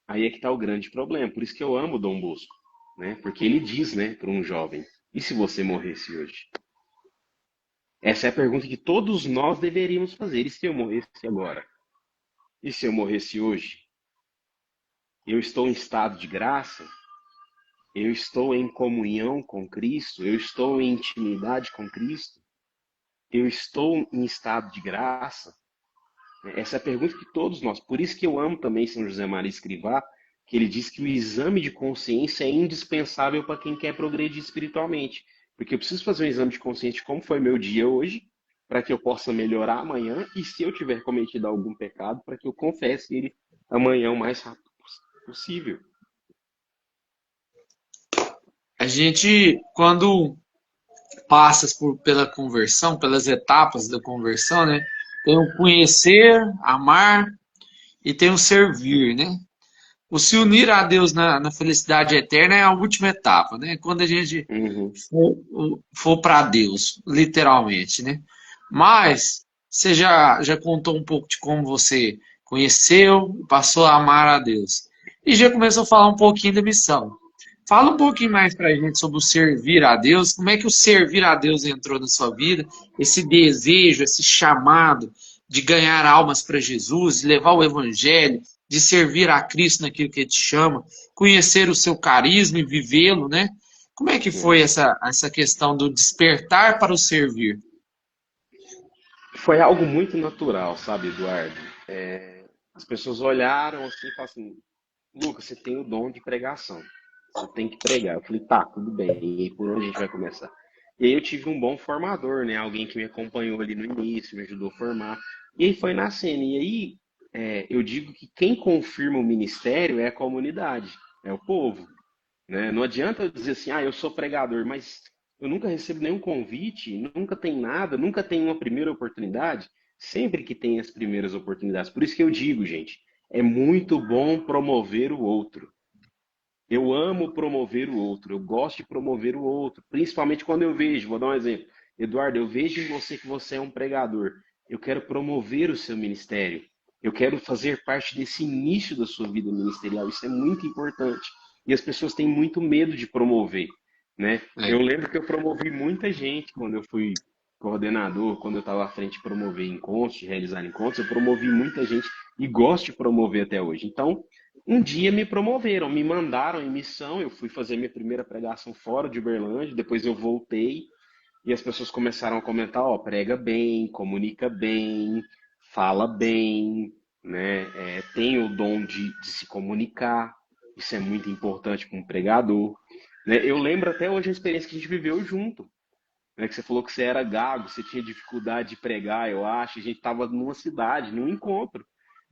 Aí é que está o grande problema. Por isso que eu amo Dom Bosco, né? Porque ele diz, né, para um jovem: e se você morresse hoje? Essa é a pergunta que todos nós deveríamos fazer. E se eu morresse agora? E se eu morresse hoje? Eu estou em estado de graça? Eu estou em comunhão com Cristo? Eu estou em intimidade com Cristo? Eu estou em estado de graça? Essa é a pergunta que todos nós. Por isso que eu amo também São José Maria Escrivá, que ele diz que o exame de consciência é indispensável para quem quer progredir espiritualmente. Porque eu preciso fazer um exame de consciência de como foi meu dia hoje, para que eu possa melhorar amanhã, e se eu tiver cometido algum pecado, para que eu confesse ele amanhã o mais rápido possível. A gente, quando passa pela conversão, pelas etapas da conversão, né? Tem o conhecer, amar e tem o servir, né? O se unir a Deus na felicidade eterna é a última etapa, né? Quando a gente Uhum. for para Deus, literalmente, né? Mas você já contou um pouco de como você conheceu, passou a amar a Deus. E já começou a falar um pouquinho da missão. Fala um pouquinho mais para a gente sobre o servir a Deus, como é que o servir a Deus entrou na sua vida, esse desejo, esse chamado de ganhar almas para Jesus, de levar o Evangelho, de servir a Cristo naquilo que Ele te chama, conhecer o seu carisma e vivê-lo, né? Como é que foi É. essa questão do despertar para o servir? Foi algo muito natural, sabe, Eduardo? As pessoas olharam assim e falaram assim: Lucas, você tem o dom de pregação. Você tem que pregar. Eu falei, tá, tudo bem. E aí, por onde a gente vai começar? E aí eu tive um bom formador, né? Alguém que me acompanhou ali no início, me ajudou a formar. E aí foi nascendo. E aí eu digo que quem confirma o ministério é a comunidade, é o povo, né? Não adianta eu dizer assim, ah, eu sou pregador, mas eu nunca recebo nenhum convite, nunca tem nada, nunca tem uma primeira oportunidade. Sempre que tem as primeiras oportunidades. Por isso que eu digo, gente, é muito bom promover o outro. Eu amo promover o outro, eu gosto de promover o outro, principalmente quando eu vejo, vou dar um exemplo. Eduardo, eu vejo em você que você é um pregador. Eu quero promover o seu ministério. Eu quero fazer parte desse início da sua vida ministerial. Isso é muito importante. E as pessoas têm muito medo de promover, né? Eu É. lembro que eu promovi muita gente quando eu fui coordenador, quando eu estava à frente de promover encontros, de realizar encontros, eu promovi muita gente e gosto de promover até hoje. Então, um dia me promoveram, me mandaram em missão. Eu fui fazer minha primeira pregação fora de Uberlândia, depois eu voltei e as pessoas começaram a comentar: ó, prega bem, comunica bem, fala bem, né? Tem o dom de se comunicar. Isso é muito importante para um pregador. Né? Eu lembro até hoje a experiência que a gente viveu junto. Né? Que você falou que você era gago, você tinha dificuldade de pregar, eu acho. A gente estava numa cidade, num encontro.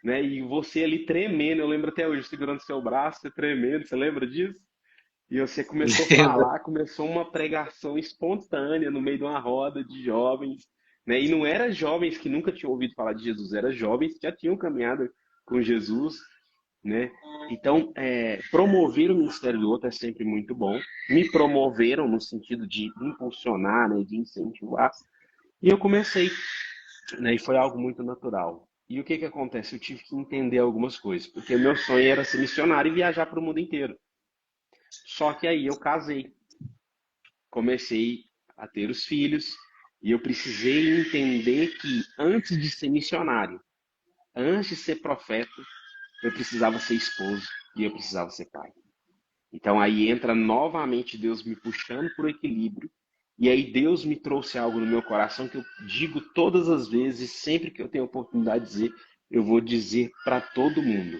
Né? E você ali tremendo, eu lembro até hoje, segurando seu braço, você tremendo, você lembra disso? E você começou a Lembra? falar, começou uma pregação espontânea no meio de uma roda de jovens, né? E não era jovens que nunca tinham ouvido falar de Jesus, era jovens que já tinham caminhado com Jesus, né? Então, promover o ministério do outro é sempre muito bom. Me promoveram no sentido de impulsionar, né, de incentivar, e eu comecei, né, e foi algo muito natural. E o que que acontece? Eu tive que entender algumas coisas, porque o meu sonho era ser missionário e viajar para o mundo inteiro. Só que aí eu casei, comecei a ter os filhos, e eu precisei entender que antes de ser missionário, antes de ser profeta, eu precisava ser esposo e eu precisava ser pai. Então aí entra novamente Deus me puxando para o equilíbrio. E aí Deus me trouxe algo no meu coração que eu digo todas as vezes, sempre que eu tenho oportunidade de dizer, eu vou dizer para todo mundo.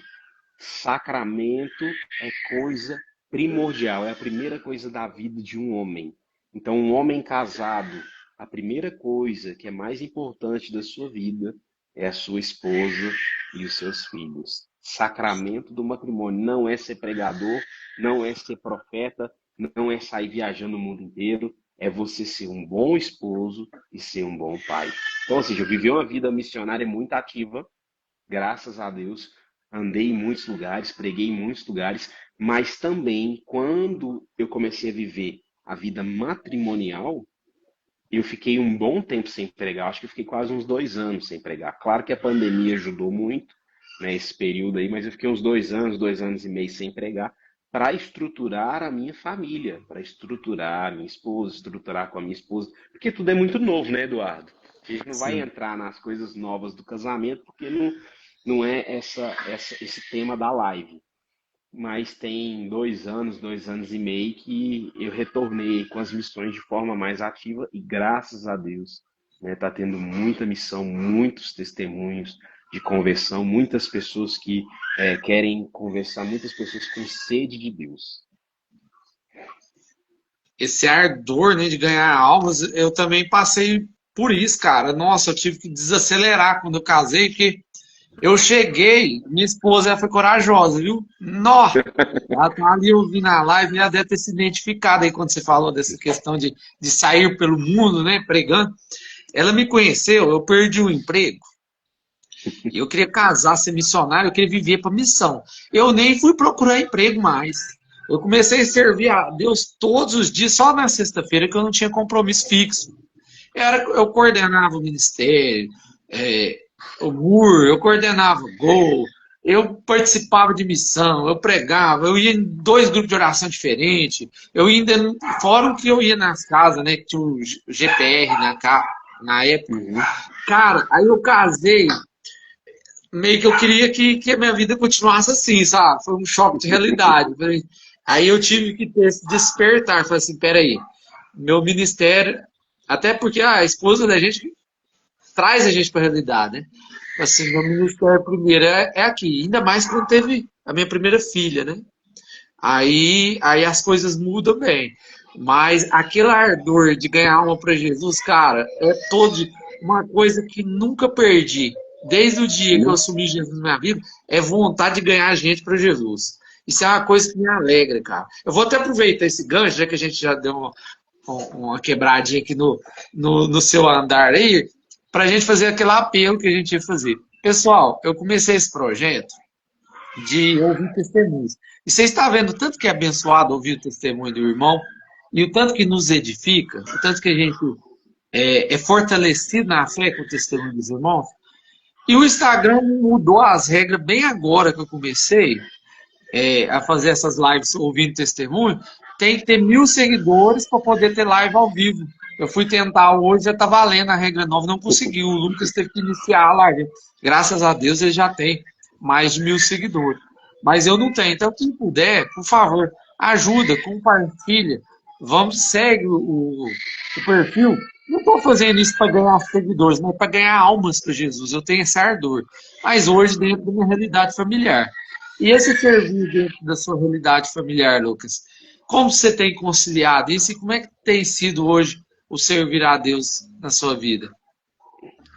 Sacramento é coisa primordial, é a primeira coisa da vida de um homem. Então, um homem casado, a primeira coisa que é mais importante da sua vida é a sua esposa e os seus filhos. Sacramento do matrimônio não é ser pregador, não é ser profeta, não é sair viajando o mundo inteiro, é você ser um bom esposo e ser um bom pai. Então, ou seja, eu vivi uma vida missionária muito ativa, graças a Deus, andei em muitos lugares, preguei em muitos lugares, mas também quando eu comecei a viver a vida matrimonial, eu fiquei um bom tempo sem pregar, acho que eu fiquei quase uns 2 anos sem pregar. Claro que a pandemia ajudou muito, né, esse período aí, mas eu fiquei uns 2 anos, 2 anos e meio sem pregar, para estruturar a minha família, para estruturar a minha esposa, estruturar com a minha esposa, porque tudo é muito novo, né, Eduardo? A gente não vai Sim. entrar nas coisas novas do casamento, porque não é esse tema da live. Mas tem 2 anos, 2 anos e meio que eu retornei com as missões de forma mais ativa e graças a Deus, né, tá tendo muita missão, muitos testemunhos de conversão, muitas pessoas que querem conversar, muitas pessoas com sede de Deus. Esse ardor, né, de ganhar almas, eu também passei por isso, cara. Nossa, eu tive que desacelerar quando eu casei, porque eu cheguei, minha esposa ela foi corajosa, viu? Nó! Ela tá ali ouvindo a live, ela deve ter se identificado aí quando você falou dessa questão de sair pelo mundo, né, pregando. Ela me conheceu, eu perdi o emprego. E eu queria casar, ser missionário, eu queria viver para missão. Eu nem fui procurar emprego mais. Eu comecei a servir a Deus todos os dias, só na sexta-feira que eu não tinha compromisso fixo. Eu coordenava o ministério, é, o MUR, eu coordenava o GOL, eu participava de missão, eu pregava, eu ia em 2 grupos de oração diferentes, eu ia ainda, fora o que eu ia nas casas, né, que tinha o GPR na época. Uhum. Cara, aí eu casei, meio que eu queria que a minha vida continuasse assim, sabe? Foi um choque de realidade. Aí eu tive que ter esse despertar. Falei assim, peraí, meu ministério, até porque a esposa da gente traz a gente para a realidade, né? Assim, meu ministério primeiro é aqui, ainda mais quando teve a minha primeira filha, né? Aí as coisas mudam bem. Mas aquele ardor de ganhar alma para Jesus, cara, é todo uma coisa que nunca perdi. Desde o dia que eu assumi Jesus na minha vida, é vontade de ganhar gente para Jesus. Isso é uma coisa que me alegra, cara. Eu vou até aproveitar esse gancho, já que a gente já deu uma quebradinha aqui no seu andar aí, para a gente fazer aquele apelo que a gente ia fazer. Pessoal, eu comecei esse projeto de ouvir testemunhos. E você está vendo o tanto que é abençoado ouvir o testemunho do irmão, e o tanto que nos edifica, o tanto que a gente é fortalecido na fé com o testemunho dos irmãos. E o Instagram mudou as regras bem agora que eu comecei a fazer essas lives ouvindo testemunho. Tem que ter 1.000 seguidores para poder ter live ao vivo. Eu fui tentar hoje, já está valendo a regra nova, não conseguiu. O Lucas teve que iniciar a live. Graças a Deus ele já tem mais de 1.000 seguidores. Mas eu não tenho. Então, quem puder, por favor, ajuda, compartilha. Vamos, segue o perfil. Não estou fazendo isso para ganhar seguidores, mas para ganhar almas para Jesus. Eu tenho esse ardor. Mas hoje, dentro da minha realidade familiar. E esse servir dentro da sua realidade familiar, Lucas? Como você tem conciliado isso e como é que tem sido hoje o servir a Deus na sua vida?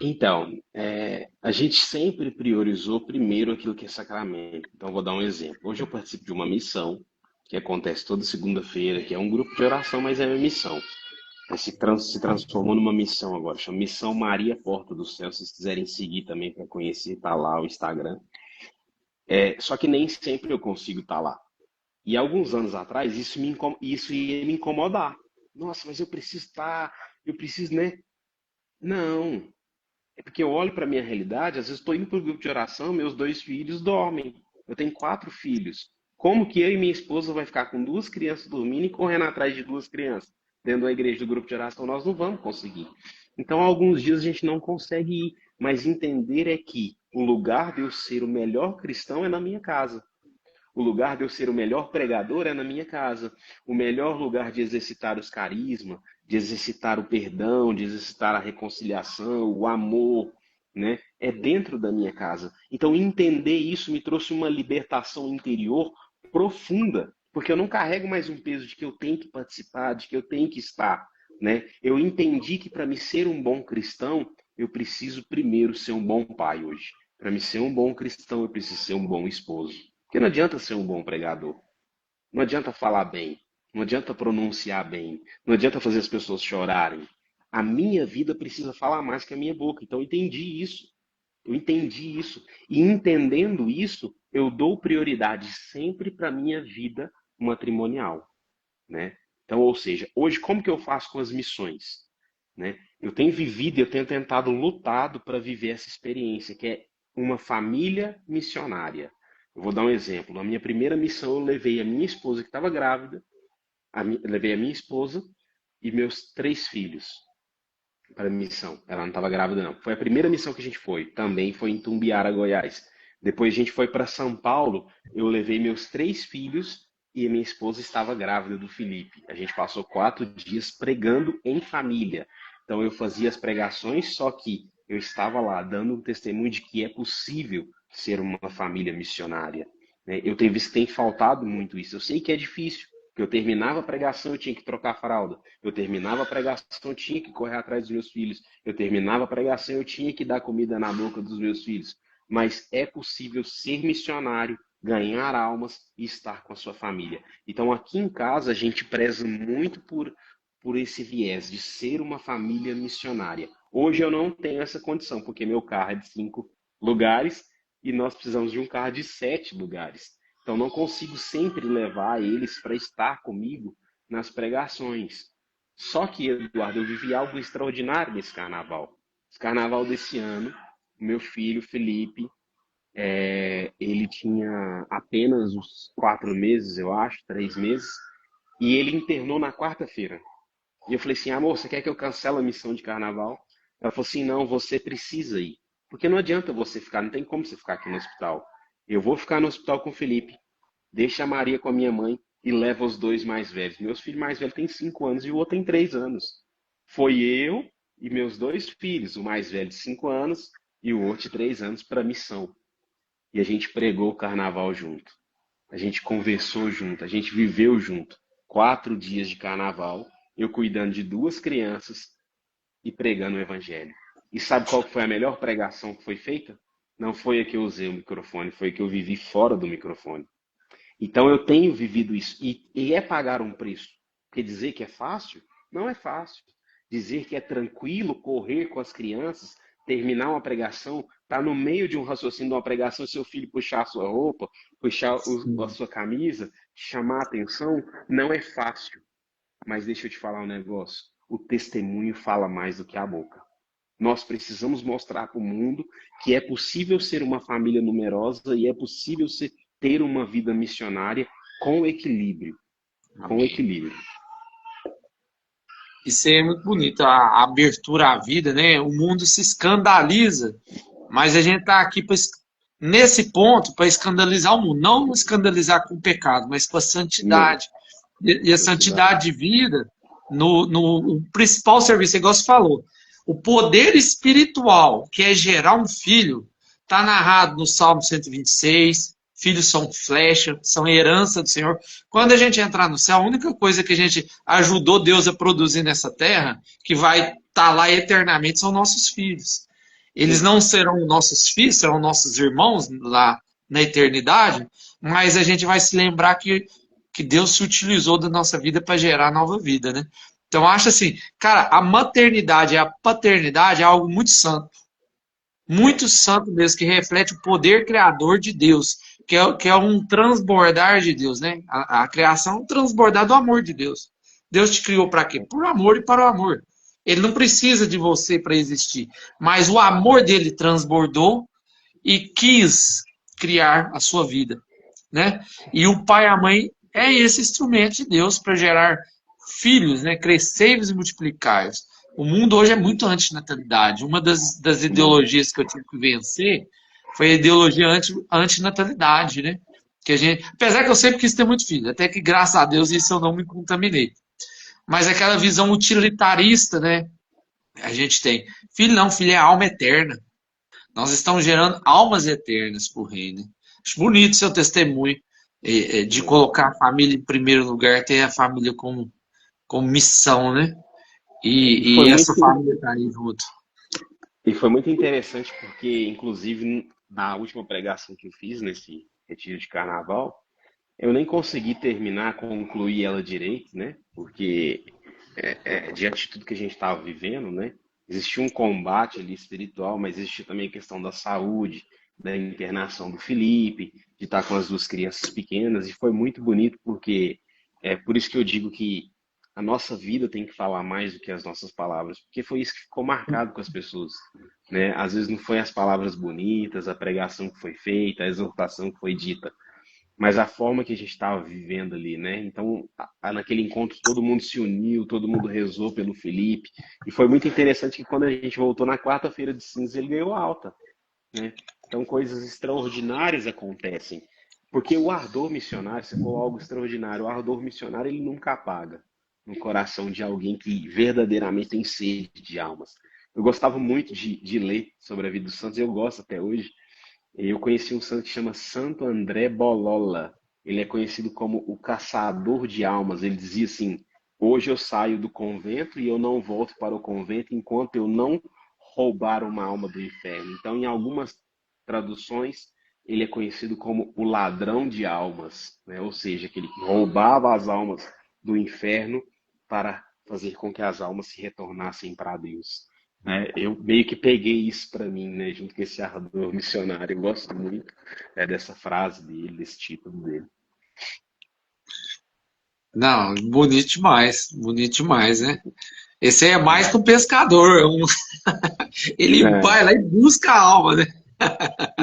Então, a gente sempre priorizou primeiro aquilo que é sacramento. Então, vou dar um exemplo. Hoje eu participo de uma missão que acontece toda segunda-feira, que é um grupo de oração, mas é uma missão. Se transformou numa missão agora, chama Missão Maria Porta do Céu. Se vocês quiserem seguir também para conhecer, tá lá o Instagram. Só que nem sempre eu consigo estar lá. E alguns anos atrás, isso ia me incomodar. Nossa, mas eu preciso estar, eu preciso, né? Não, é porque eu olho para a minha realidade, às vezes estou indo para o grupo de oração, meus 2 filhos dormem. Eu tenho 4 filhos. Como que eu e minha esposa vai ficar com 2 crianças dormindo e correndo atrás de 2 crianças? Dentro da igreja do grupo de oração, nós não vamos conseguir. Então, alguns dias a gente não consegue ir, mas entender é que o lugar de eu ser o melhor cristão é na minha casa. O lugar de eu ser o melhor pregador é na minha casa. O melhor lugar de exercitar os carismas, de exercitar o perdão, de exercitar a reconciliação, o amor, né? É dentro da minha casa. Então, entender isso me trouxe uma libertação interior profunda, porque eu não carrego mais um peso de que eu tenho que participar, de que eu tenho que estar, né? Eu entendi que para me ser um bom cristão, eu preciso primeiro ser um bom pai hoje. Para me ser um bom cristão, eu preciso ser um bom esposo. Porque não adianta ser um bom pregador, não adianta falar bem, não adianta pronunciar bem, não adianta fazer as pessoas chorarem. A minha vida precisa falar mais que a minha boca. Então eu entendi isso. Eu entendi isso. E entendendo isso, eu dou prioridade sempre para a minha vida matrimonial, né? Então, ou seja, hoje como que eu faço com as missões, né? Eu tenho vivido, eu tenho tentado lutado para viver essa experiência, que é uma família missionária. Eu vou dar um exemplo. Na minha primeira missão, eu levei a minha esposa que estava grávida, levei a minha esposa e meus 3 filhos para a missão. Ela não estava grávida, não. Foi a primeira missão que a gente foi. Também foi em Tumbiara, Goiás. Depois a gente foi para São Paulo. Eu levei meus 3 filhos e a minha esposa estava grávida do Felipe. A gente passou 4 dias pregando em família. Então eu fazia as pregações, só que eu estava lá dando um testemunho de que é possível ser uma família missionária, né? Eu tenho visto que tem faltado muito isso. Eu sei que é difícil, porque eu terminava a pregação, eu tinha que trocar a fralda. Eu terminava a pregação, eu tinha que correr atrás dos meus filhos. Eu terminava a pregação, eu tinha que dar comida na boca dos meus filhos. Mas é possível ser missionário, ganhar almas e estar com a sua família. Então, aqui em casa, a gente preza muito por esse viés de ser uma família missionária. Hoje eu não tenho essa condição, porque meu carro é de 5 lugares e nós precisamos de um carro de 7 lugares. Então não consigo sempre levar eles para estar comigo nas pregações. Só que, Eduardo, eu vivi algo extraordinário nesse carnaval. Esse carnaval desse ano, o meu filho, Felipe, ele tinha apenas uns 4 meses, eu acho, 3 meses, e ele internou na quarta-feira. E eu falei assim, amor, você quer que eu cancele a missão de carnaval? Ela falou assim, não, você precisa ir. Porque não adianta você ficar, não tem como você ficar aqui no hospital. Eu vou ficar no hospital com o Felipe, deixa a Maria com a minha mãe e leva os 2 mais velhos. Meus filhos mais velhos têm 5 anos e o outro tem 3 anos. Foi eu e meus 2 filhos, o mais velho de 5 anos e o outro de 3 anos, para a missão. E a gente pregou o carnaval junto. A gente conversou junto, a gente viveu junto. 4 dias de carnaval, eu cuidando de 2 crianças e pregando o evangelho. E sabe qual foi a melhor pregação que foi feita? Não foi a que eu usei o microfone, foi a que eu vivi fora do microfone. Então eu tenho vivido isso. E é pagar um preço. Porque dizer que é fácil, não é fácil. Dizer que é tranquilo correr com as crianças, terminar uma pregação, estar no meio de um raciocínio de uma pregação, seu filho puxar a sua roupa, puxar a sua camisa, chamar a atenção, não é fácil. Mas deixa eu te falar um negócio. O testemunho fala mais do que a boca. Nós precisamos mostrar para o mundo que é possível ser uma família numerosa e é possível ter uma vida missionária com equilíbrio. Com equilíbrio. Isso é muito bonito, a abertura à vida, né? O mundo se escandaliza, mas a gente está aqui nesse ponto para escandalizar o mundo, não escandalizar com o pecado, mas com a Não, santidade. E a santidade de vida, no principal serviço, igual você falou, o poder espiritual, que é gerar um filho, está narrado no Salmo 126. Filhos são flecha, são herança do Senhor. Quando a gente entrar no céu, a única coisa que a gente ajudou Deus a produzir nessa terra, que vai estar lá eternamente, são nossos filhos. Eles sim, não serão nossos filhos, serão nossos irmãos lá na eternidade, mas a gente vai se lembrar que que Deus se utilizou da nossa vida para gerar nova vida, né? Então, eu acho assim, cara, a maternidade e a paternidade é algo muito santo mesmo, que reflete o poder criador de Deus, que é um transbordar de Deus, né? A criação é um transbordar do amor de Deus. Deus te criou para quê? Por amor e para o amor. Ele não precisa de você para existir, mas o amor dele transbordou e quis criar a sua vida, né? E o pai e a mãe é esse instrumento de Deus para gerar filhos, né? Crescei-vos e multiplicai-vos. O mundo hoje é muito antinatalidade. Uma das ideologias que eu tive que vencer foi a ideologia antinatalidade, né? Que a gente, apesar que eu sempre quis ter muito filho, até que graças a Deus isso eu não me contaminei. Mas aquela visão utilitarista, né? A gente tem. Filho não, filho é alma eterna. Nós estamos gerando almas eternas para o reino. Acho bonito seu testemunho de colocar a família em primeiro lugar, ter a família como missão, né? E foi E essa muito, família tá aí junto. e foi muito interessante porque, inclusive, na última pregação que eu fiz nesse retiro de carnaval, eu nem consegui terminar, concluir ela direito, né? Porque diante de tudo que a gente estava vivendo, né? Existia um combate ali espiritual, mas existia também a questão da saúde, da internação do Felipe, de estar com as duas crianças pequenas, e foi muito bonito porque é por isso que eu digo que a nossa vida tem que falar mais do que as nossas palavras, porque foi isso que ficou marcado com as pessoas, né? Às vezes não foi as palavras bonitas, a pregação que foi feita, a exortação que foi dita, mas a forma que a gente estava vivendo ali, né? Então, naquele encontro, todo mundo se uniu, todo mundo rezou pelo Felipe, e foi muito interessante que quando a gente voltou na quarta-feira de cinza, ele ganhou alta, né? Então, coisas extraordinárias acontecem, porque o ardor missionário, você falou algo extraordinário, o ardor missionário, ele nunca apaga no coração de alguém que verdadeiramente tem sede de almas. Eu gostava muito de ler sobre a vida dos santos, e eu gosto até hoje. Eu conheci um santo que chama Santo André Bolóla. Ele é conhecido como o caçador de almas. Ele dizia assim: hoje eu saio do convento e eu não volto para o convento enquanto eu não roubar uma alma do inferno. Então, em algumas traduções, ele é conhecido como o ladrão de almas, né? Ou seja, aquele que roubava as almas do inferno para fazer com que as almas se retornassem para Deus, né? Eu meio que peguei isso para mim, né, junto com esse ardor missionário. Eu gosto muito dessa frase dele, desse título dele. Não, bonito demais, né? Esse aí é mais que um pescador, ele vai lá É. e busca a alma, né?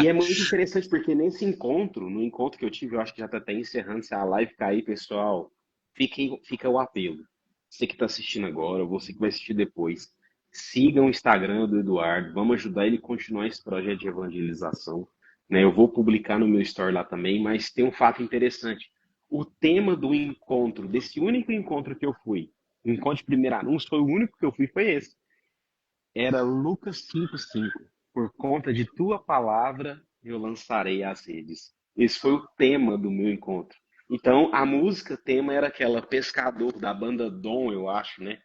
E é muito interessante porque nesse encontro, no encontro que eu tive, eu acho que já está até encerrando, se a live cair, pessoal, fica o apelo. Você que está assistindo agora, ou você que vai assistir depois, sigam o Instagram do Eduardo, vamos ajudar ele a continuar esse projeto de evangelização, né? Eu vou publicar no meu story lá também, mas tem um fato interessante. O tema do encontro, desse único encontro que eu fui, o encontro de primeiro anúncio, foi o único que eu fui, foi esse. Era Lucas 5:5. Por conta de tua palavra eu lançarei as redes. Esse foi o tema do meu encontro. Então, a música tema era aquela Pescador, da banda Dom, eu acho, né?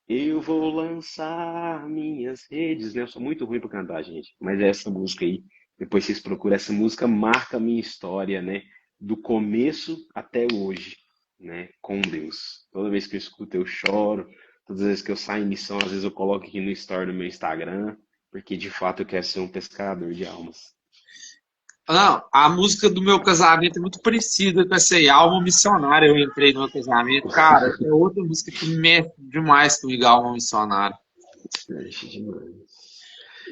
Eu vou lançar minhas redes, né? Eu sou muito ruim para cantar, gente. Mas é essa música aí, depois vocês procuram, essa música marca a minha história, né? Do começo até hoje, né? Com Deus. Toda vez que eu escuto, eu choro. Todas as vezes que eu saio em missão, às vezes eu coloco aqui no story do meu Instagram, porque de fato eu quero ser um pescador de almas. Não, a música do meu casamento é muito parecida com essa aí, Alma Missionária. Eu entrei no meu casamento. Cara, é outra música que mexe demais comigo, Alma Missionária. Mexe demais.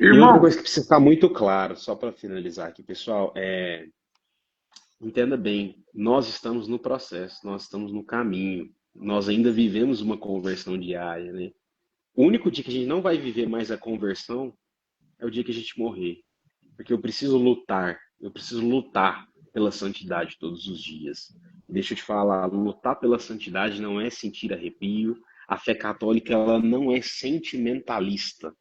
E outra Irmão, coisa que precisa estar muito claro, só para finalizar aqui, pessoal, entenda bem, nós estamos no processo, nós estamos no caminho, nós ainda vivemos uma conversão diária, né? O único dia que a gente não vai viver mais a conversão é o dia que a gente morrer, porque eu preciso lutar pela santidade todos os dias. Deixa eu te falar, lutar pela santidade não é sentir arrepio, a fé católica ela não é sentimentalista.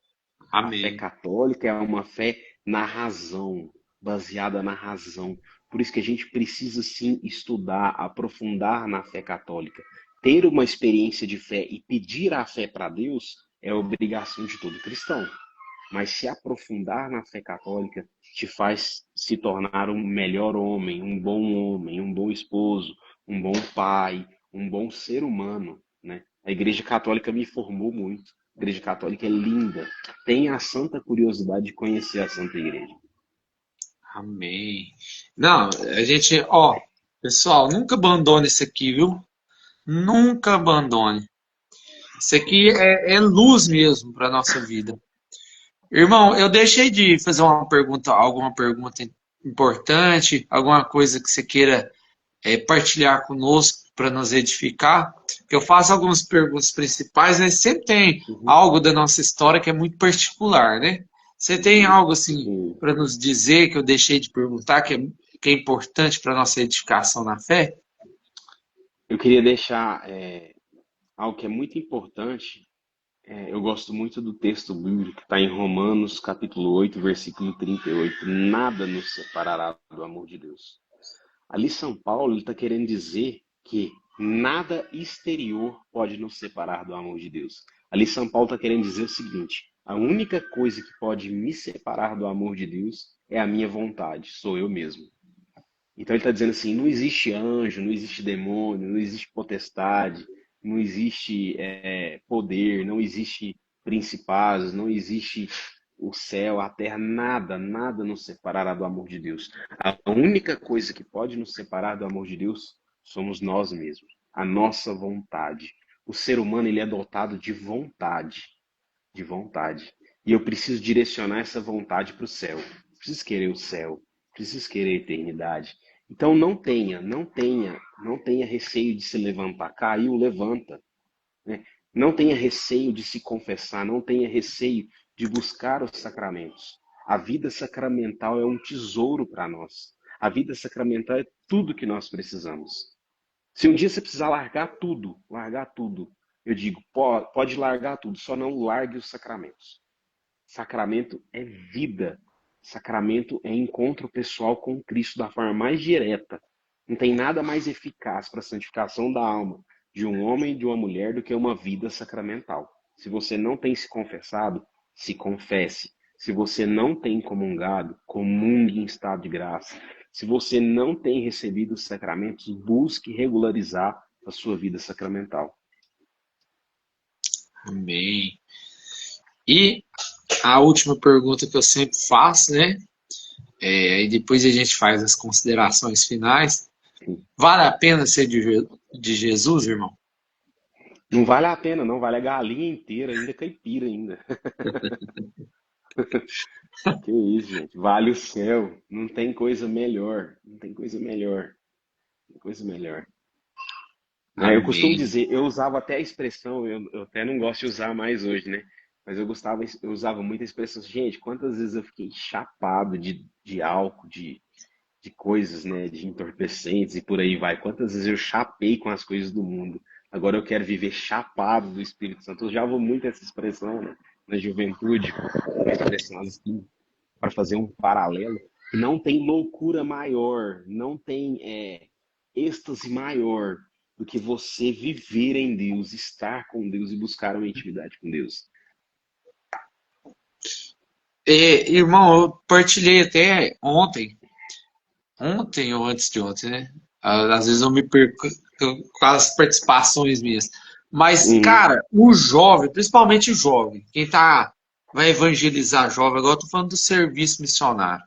A fé amém. católica é uma fé na razão, baseada na razão. Por isso que a gente precisa sim estudar, aprofundar na fé católica. Ter uma experiência de fé e pedir a fé para Deus é obrigação de todo cristão. mas se aprofundar na fé católica te faz se tornar um melhor homem, um bom esposo, um bom pai, um bom ser humano, né? A Igreja Católica me formou muito. A Igreja Católica é linda. Tenha a santa curiosidade de conhecer a Santa Igreja. Amém. Não, a gente, ó, pessoal, nunca abandone isso aqui, viu? Nunca abandone. Isso aqui é luz mesmo para nossa vida. Irmão, eu deixei de fazer uma pergunta, alguma pergunta importante, alguma coisa que você queira partilhar conosco para nos edificar. Que eu faço algumas perguntas principais, mas sempre tem Uhum, algo da nossa história que é muito particular, né? Você tem algo assim sim. para nos dizer que eu deixei de perguntar que é importante para nossa edificação na fé? Eu queria deixar algo que é muito importante. Eu gosto muito do texto bíblico que está em Romanos, capítulo 8, versículo 38. Nada nos separará do amor de Deus. Ali São Paulo está querendo dizer que nada exterior pode nos separar do amor de Deus. Ali São Paulo está querendo dizer o seguinte: a única coisa que pode me separar do amor de Deus é a minha vontade, sou eu mesmo. Então ele está dizendo assim: não existe anjo, não existe demônio, não existe potestade, não existe poder, não existe principados, não existe o céu, a terra, nada, nada nos separará do amor de Deus. A única coisa que pode nos separar do amor de Deus somos nós mesmos, a nossa vontade. O ser humano ele é dotado de vontade, de vontade. E eu preciso direcionar essa vontade para o céu. Preciso querer o céu, preciso querer a eternidade. Então não tenha receio de se levantar. Caiu, levanta, né? Não tenha receio de se confessar, não tenha receio de buscar os sacramentos. A vida sacramental é um tesouro para nós. A vida sacramental é tudo que nós precisamos. Se um dia você precisar largar tudo, eu digo, pode largar tudo, só não largue os sacramentos. Sacramento é vida. Sacramento é encontro pessoal com Cristo da forma mais direta. Não tem nada mais eficaz para a santificação da alma de um homem e de uma mulher do que uma vida sacramental. Se você não tem se confessado, se confesse. Se você não tem comungado, comungue em estado de graça. Se você não tem recebido os sacramentos, busque regularizar a sua vida sacramental. Amém. E a última pergunta que eu sempre faço, né? E depois a gente faz as considerações finais. Vale a pena ser de Jesus, irmão? Não vale a pena, não. Vale a galinha inteira, ainda caipira ainda. Que isso, gente. Vale o céu. Não tem coisa melhor. Não tem coisa melhor. Não tem coisa melhor. Né? Eu costumo Amém. dizer, eu usava até a expressão, eu até não gosto de usar mais hoje, né? Mas eu usava muito a expressão, gente, quantas vezes eu fiquei chapado de álcool, de coisas, né? De entorpecentes e por aí vai. Quantas vezes eu chapei com as coisas do mundo. Agora eu quero viver chapado do Espírito Santo. Eu já usava muito essa expressão, né? Na juventude, uma expressão assim, para fazer um paralelo. Não tem loucura maior, não tem êxtase maior do que você viver em Deus, estar com Deus e buscar uma intimidade com Deus. Irmão, eu partilhei até ontem ou antes de ontem, né? Às vezes eu me perco com as participações minhas. Mas, Uhum. cara, o jovem, principalmente o jovem, vai evangelizar jovem, agora eu tô falando do serviço missionário.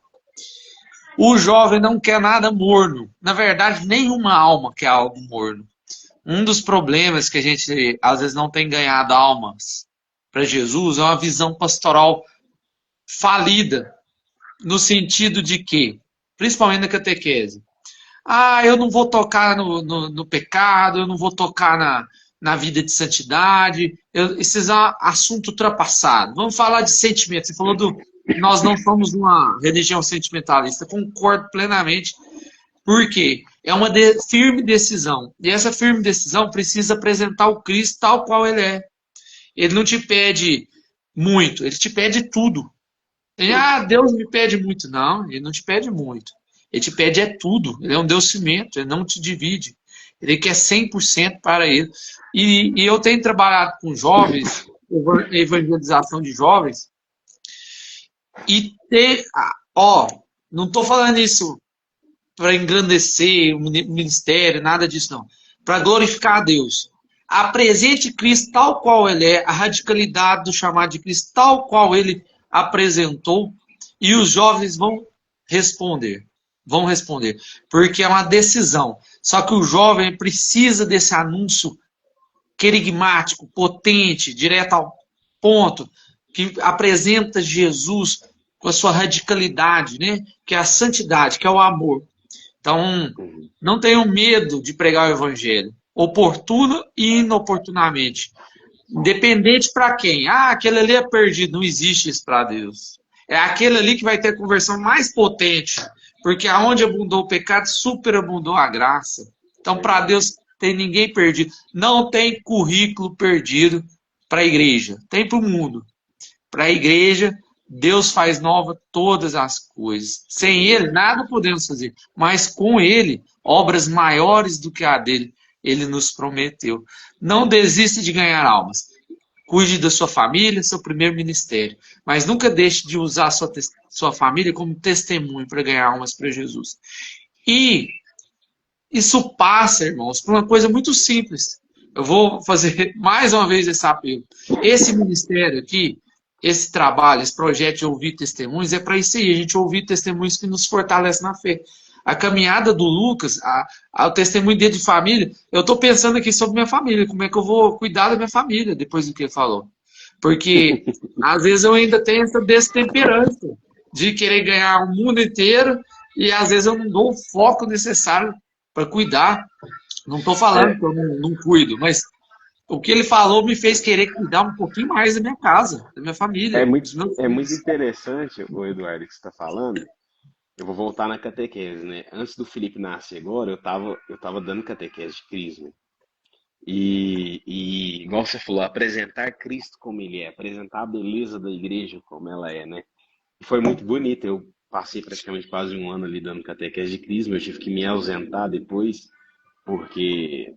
O jovem não quer nada morno. Na verdade, nenhuma alma quer algo morno. Um dos problemas que a gente às vezes não tem ganhado almas para Jesus é uma visão pastoral falida, no sentido de que, principalmente na catequese, eu não vou tocar no pecado, eu não vou tocar na vida de santidade, esses são assunto ultrapassado. Vamos falar de sentimento. Você falou nós não somos uma religião sentimentalista, concordo plenamente, porque é uma firme decisão. E essa firme decisão precisa apresentar o Cristo tal qual ele é. Ele não te pede muito, ele te pede tudo. Deus me pede muito. Não, ele não te pede muito. Ele te pede tudo. Ele é um Deus cimento, ele não te divide. Ele quer 100% para ele. E eu tenho trabalhado com jovens, evangelização de jovens, e ter, ó, não estou falando isso para engrandecer o ministério, nada disso não. Para glorificar a Deus. Apresente Cristo tal qual ele é, a radicalidade do chamado de Cristo tal qual ele apresentou, e os jovens vão responder. Vão responder. Porque é uma decisão. Só que o jovem precisa desse anúncio querigmático, potente, direto ao ponto, que apresenta Jesus com a sua radicalidade, né? Que é a santidade, que é o amor. Então, Uhum. não tenham medo de pregar o evangelho, oportuno e inoportunamente. Independente para quem. Ah, aquele ali é perdido. Não existe isso para Deus. É aquele ali que vai ter a conversão mais potente. Porque aonde abundou o pecado, superabundou a graça. Então, para Verdade. Deus, tem ninguém perdido. Não tem currículo perdido para a igreja. Tem para o mundo. Para a igreja, Deus faz nova todas as coisas. Sem Ele, Aleluia. nada podemos fazer. Mas com Ele, obras maiores do que a dele, Ele nos prometeu. Não desista de ganhar almas. Cuide da sua família, seu primeiro ministério. Mas nunca deixe de usar a sua família como testemunho para ganhar almas para Jesus. E isso passa, irmãos, por uma coisa muito simples. Eu vou fazer mais uma vez esse apelo. Esse ministério aqui, esse trabalho, esse projeto de ouvir testemunhos, é para isso aí, a gente ouvir testemunhos que nos fortalecem na fé. A caminhada do Lucas, o testemunho dele de família, eu estou pensando aqui sobre minha família, como é que eu vou cuidar da minha família depois do que ele falou. Porque às vezes eu ainda tenho essa destemperança de querer ganhar o mundo inteiro e às vezes eu não dou o foco necessário para cuidar. Não estou falando É, que eu não cuido, mas o que ele falou me fez querer cuidar um pouquinho mais da minha casa, da minha é família, muito, dos meus é muito filhos. interessante, o Eduardo, que você está falando. Eu vou voltar na catequese, né? Antes do Felipe nascer agora, eu tava dando catequese de Crisma. Igual você falou, apresentar Cristo como ele é, apresentar a beleza da igreja como ela é, né? E foi muito bonito. Eu passei praticamente quase um ano ali dando catequese de Crisma. Eu tive que me ausentar depois, porque,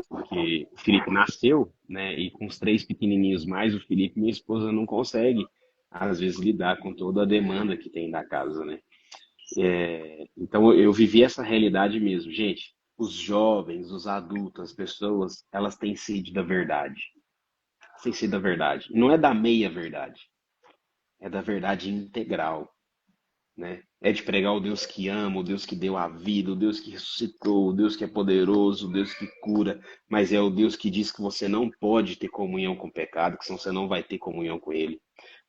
porque o Felipe nasceu, né? E com os três pequenininhos mais, o Felipe, minha esposa, não consegue, às vezes, lidar com toda a demanda que tem da casa, né? Então eu vivi essa realidade mesmo, gente. Os jovens, os adultos, as pessoas, elas têm sede da verdade. Têm sede da verdade. E não é da meia verdade, é da verdade integral, né? É de pregar o Deus que ama, o Deus que deu a vida, o Deus que ressuscitou, o Deus que é poderoso, o Deus que cura, mas é o Deus que diz que você não pode ter comunhão com o pecado, que senão você não vai ter comunhão com ele.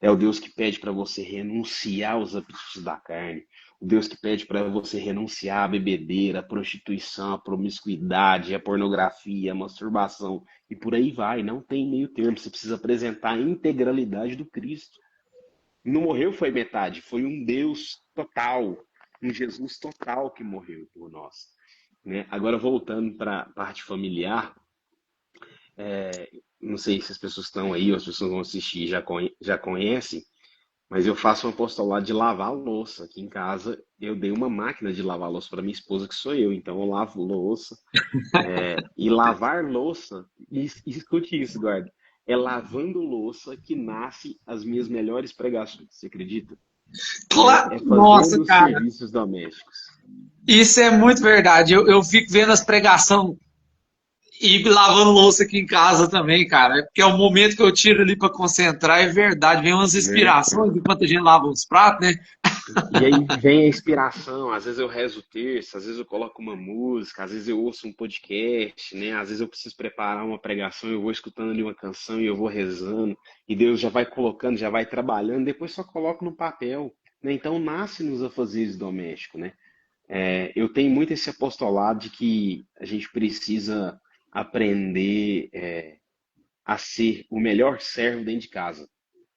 É o Deus que pede para você renunciar aos apetites da carne. O Deus que pede para você renunciar à bebedeira, à prostituição, à promiscuidade, à pornografia, à masturbação e por aí vai. Não tem meio termo. Você precisa apresentar a integralidade do Cristo. Não morreu foi metade, foi um Deus total, um Jesus total que morreu por nós. Né? Agora, voltando para a parte familiar, não sei se as pessoas estão aí ou as pessoas vão assistir e já conhecem, mas eu faço um apostolado de lavar louça. Aqui em casa, eu dei uma máquina de lavar louça para minha esposa, que sou eu. Então, eu lavo louça. E lavar louça, e escute isso, guarda, é lavando louça que nasce as minhas melhores pregações. Você acredita? Né? Claro, É nossa, fazendo os cara, serviços domésticos. isso é muito verdade. Eu fico vendo as pregações e lavando louça aqui em casa também, cara. É porque é o momento que eu tiro ali para concentrar, é verdade. Vem umas Né? inspirações enquanto a gente lava os pratos, né? E aí vem a inspiração, às vezes eu rezo o terço, às vezes eu coloco uma música, às vezes eu ouço um podcast, né? Às vezes eu preciso preparar uma pregação, eu vou escutando ali uma canção e eu vou rezando, e Deus já vai colocando, já vai trabalhando, depois só coloco no papel, né? Então nasce-nos a fazer isso doméstico, né? Eu tenho muito esse apostolado de que a gente precisa aprender a ser o melhor servo dentro de casa,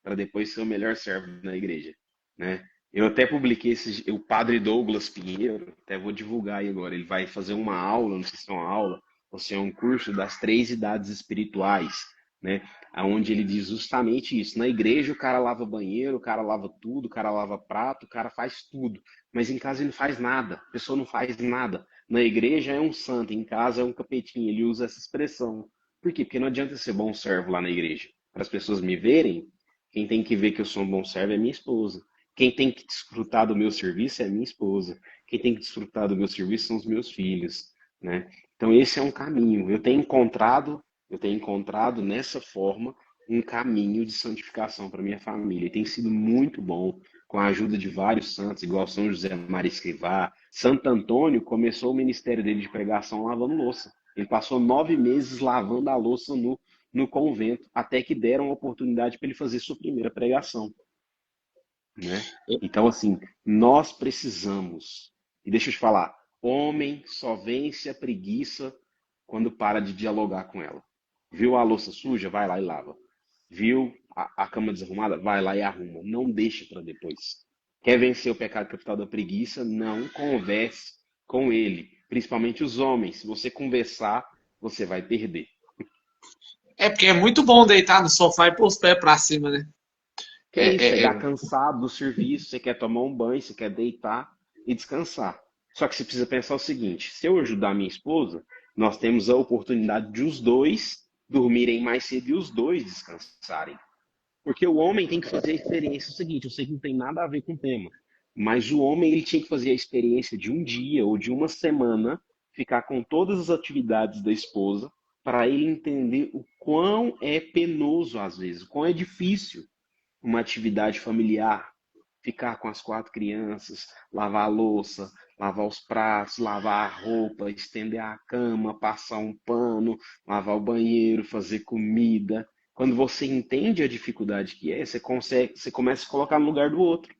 para depois ser o melhor servo na igreja, né? Eu até publiquei o Padre Douglas Pinheiro, até vou divulgar aí agora. Ele vai fazer uma aula, não sei se é uma aula ou se é um curso das três idades espirituais, né? Onde ele diz justamente isso. Na igreja o cara lava banheiro, o cara lava tudo, o cara lava prato, o cara faz tudo. Mas em casa ele não faz nada, a pessoa não faz nada. Na igreja é um santo, em casa é um capetinho. Ele usa essa expressão. Por quê? Porque não adianta ser bom servo lá na igreja. Para as pessoas me verem, Quem tem que ver que eu sou um bom servo é minha esposa. Quem tem que desfrutar do meu serviço é minha esposa. Quem tem que desfrutar do meu serviço são os meus filhos, né? Então esse é um caminho. Eu tenho encontrado nessa forma um caminho de santificação para minha família. E tem sido muito bom, com a ajuda de vários santos, igual São José Maria Escrivá. Santo Antônio começou o ministério dele de pregação lavando louça. Ele passou 9 meses lavando a louça no convento, até que deram a oportunidade para ele fazer sua primeira pregação, né? Então, assim, nós precisamos, e deixa eu te falar, homem só vence a preguiça quando para de dialogar com ela. Viu a louça suja? Vai lá e lava. Viu a cama desarrumada? Vai lá e arruma. Não deixa para depois. Quer vencer o pecado capital da preguiça? Não converse com ele. Principalmente os homens. Se você conversar, você vai perder. É porque é muito bom deitar no sofá e pôr os pés pra cima, né? Que é isso, É, chegar cansado do serviço, você quer tomar um banho, você quer deitar e descansar. Só que você precisa pensar o seguinte: se eu ajudar minha esposa, nós temos a oportunidade de os dois dormirem mais cedo e os dois descansarem. Porque o homem tem que fazer a experiência seguinte, eu sei que não tem nada a ver com o tema, mas o homem ele tinha que fazer a experiência de um dia ou de uma semana, ficar com todas as atividades da esposa, para ele entender o quão é penoso às vezes, o quão é difícil uma atividade familiar, ficar com as 4 crianças, lavar a louça, lavar os pratos, lavar a roupa, estender a cama, passar um pano, lavar o banheiro, fazer comida. Quando você entende a dificuldade que é, você começa a colocar no lugar do outro,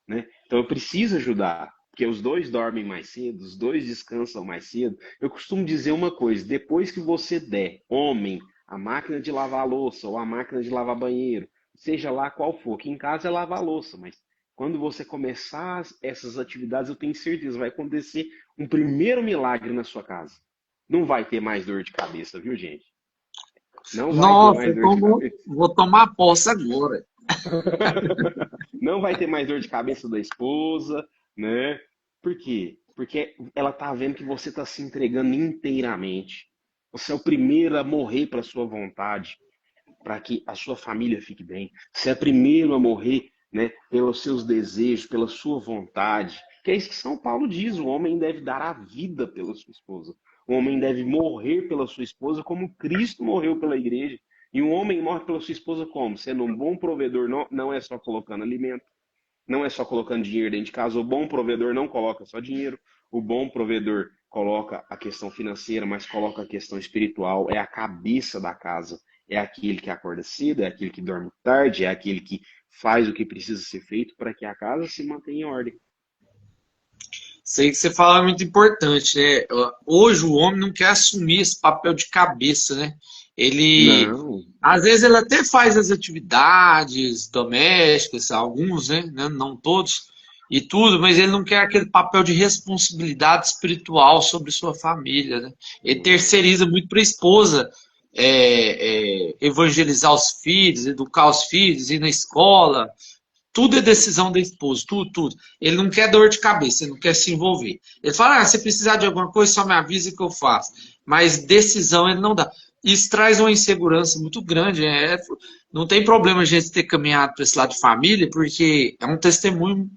né? Então eu preciso ajudar, porque os dois dormem mais cedo, os dois descansam mais cedo. Eu costumo dizer uma coisa: depois que você der, homem, a máquina de lavar a louça ou a máquina de lavar banheiro, seja lá qual for, que em casa é lavar a louça, mas quando você começar essas atividades, eu tenho certeza, vai acontecer um primeiro milagre na sua casa. Não vai ter mais dor de cabeça, viu, gente? Não vai ter Nossa, mais dor de cabeça. vou tomar posse agora. Não vai ter mais dor de cabeça da esposa, né? Por quê? Porque ela tá vendo que você tá se entregando inteiramente. Você é o primeiro a morrer para sua vontade, para que a sua família fique bem. Você é o primeiro a morrer, né, pelos seus desejos, pela sua vontade. Que é isso que São Paulo diz: o homem deve dar a vida pela sua esposa. O homem deve morrer pela sua esposa como Cristo morreu pela igreja. E um homem morre pela sua esposa como? Sendo um bom provedor, não é só colocando alimento, não é só colocando dinheiro dentro de casa. O bom provedor não coloca só dinheiro. O bom provedor coloca a questão financeira, mas coloca a questão espiritual. É a cabeça da casa. É aquele que acorda cedo, é aquele que dorme tarde, é aquele que faz o que precisa ser feito para que a casa se mantenha em ordem. Sei que você fala é muito importante, né? Hoje o homem não quer assumir esse papel de cabeça, né? Ele, Não, às vezes ele até faz as atividades domésticas, alguns, né? Não todos, e tudo, mas ele não quer aquele papel de responsabilidade espiritual sobre sua família, né? Ele terceiriza muito para a esposa evangelizar os filhos, educar os filhos, ir na escola, tudo é decisão da esposa, tudo, tudo. Ele não quer dor de cabeça, ele não quer se envolver. Ele fala, se precisar de alguma coisa, só me avisa que eu faço. Mas decisão ele não dá. Isso traz uma insegurança muito grande. Não tem problema a gente ter caminhado para esse lado de família, porque é um testemunho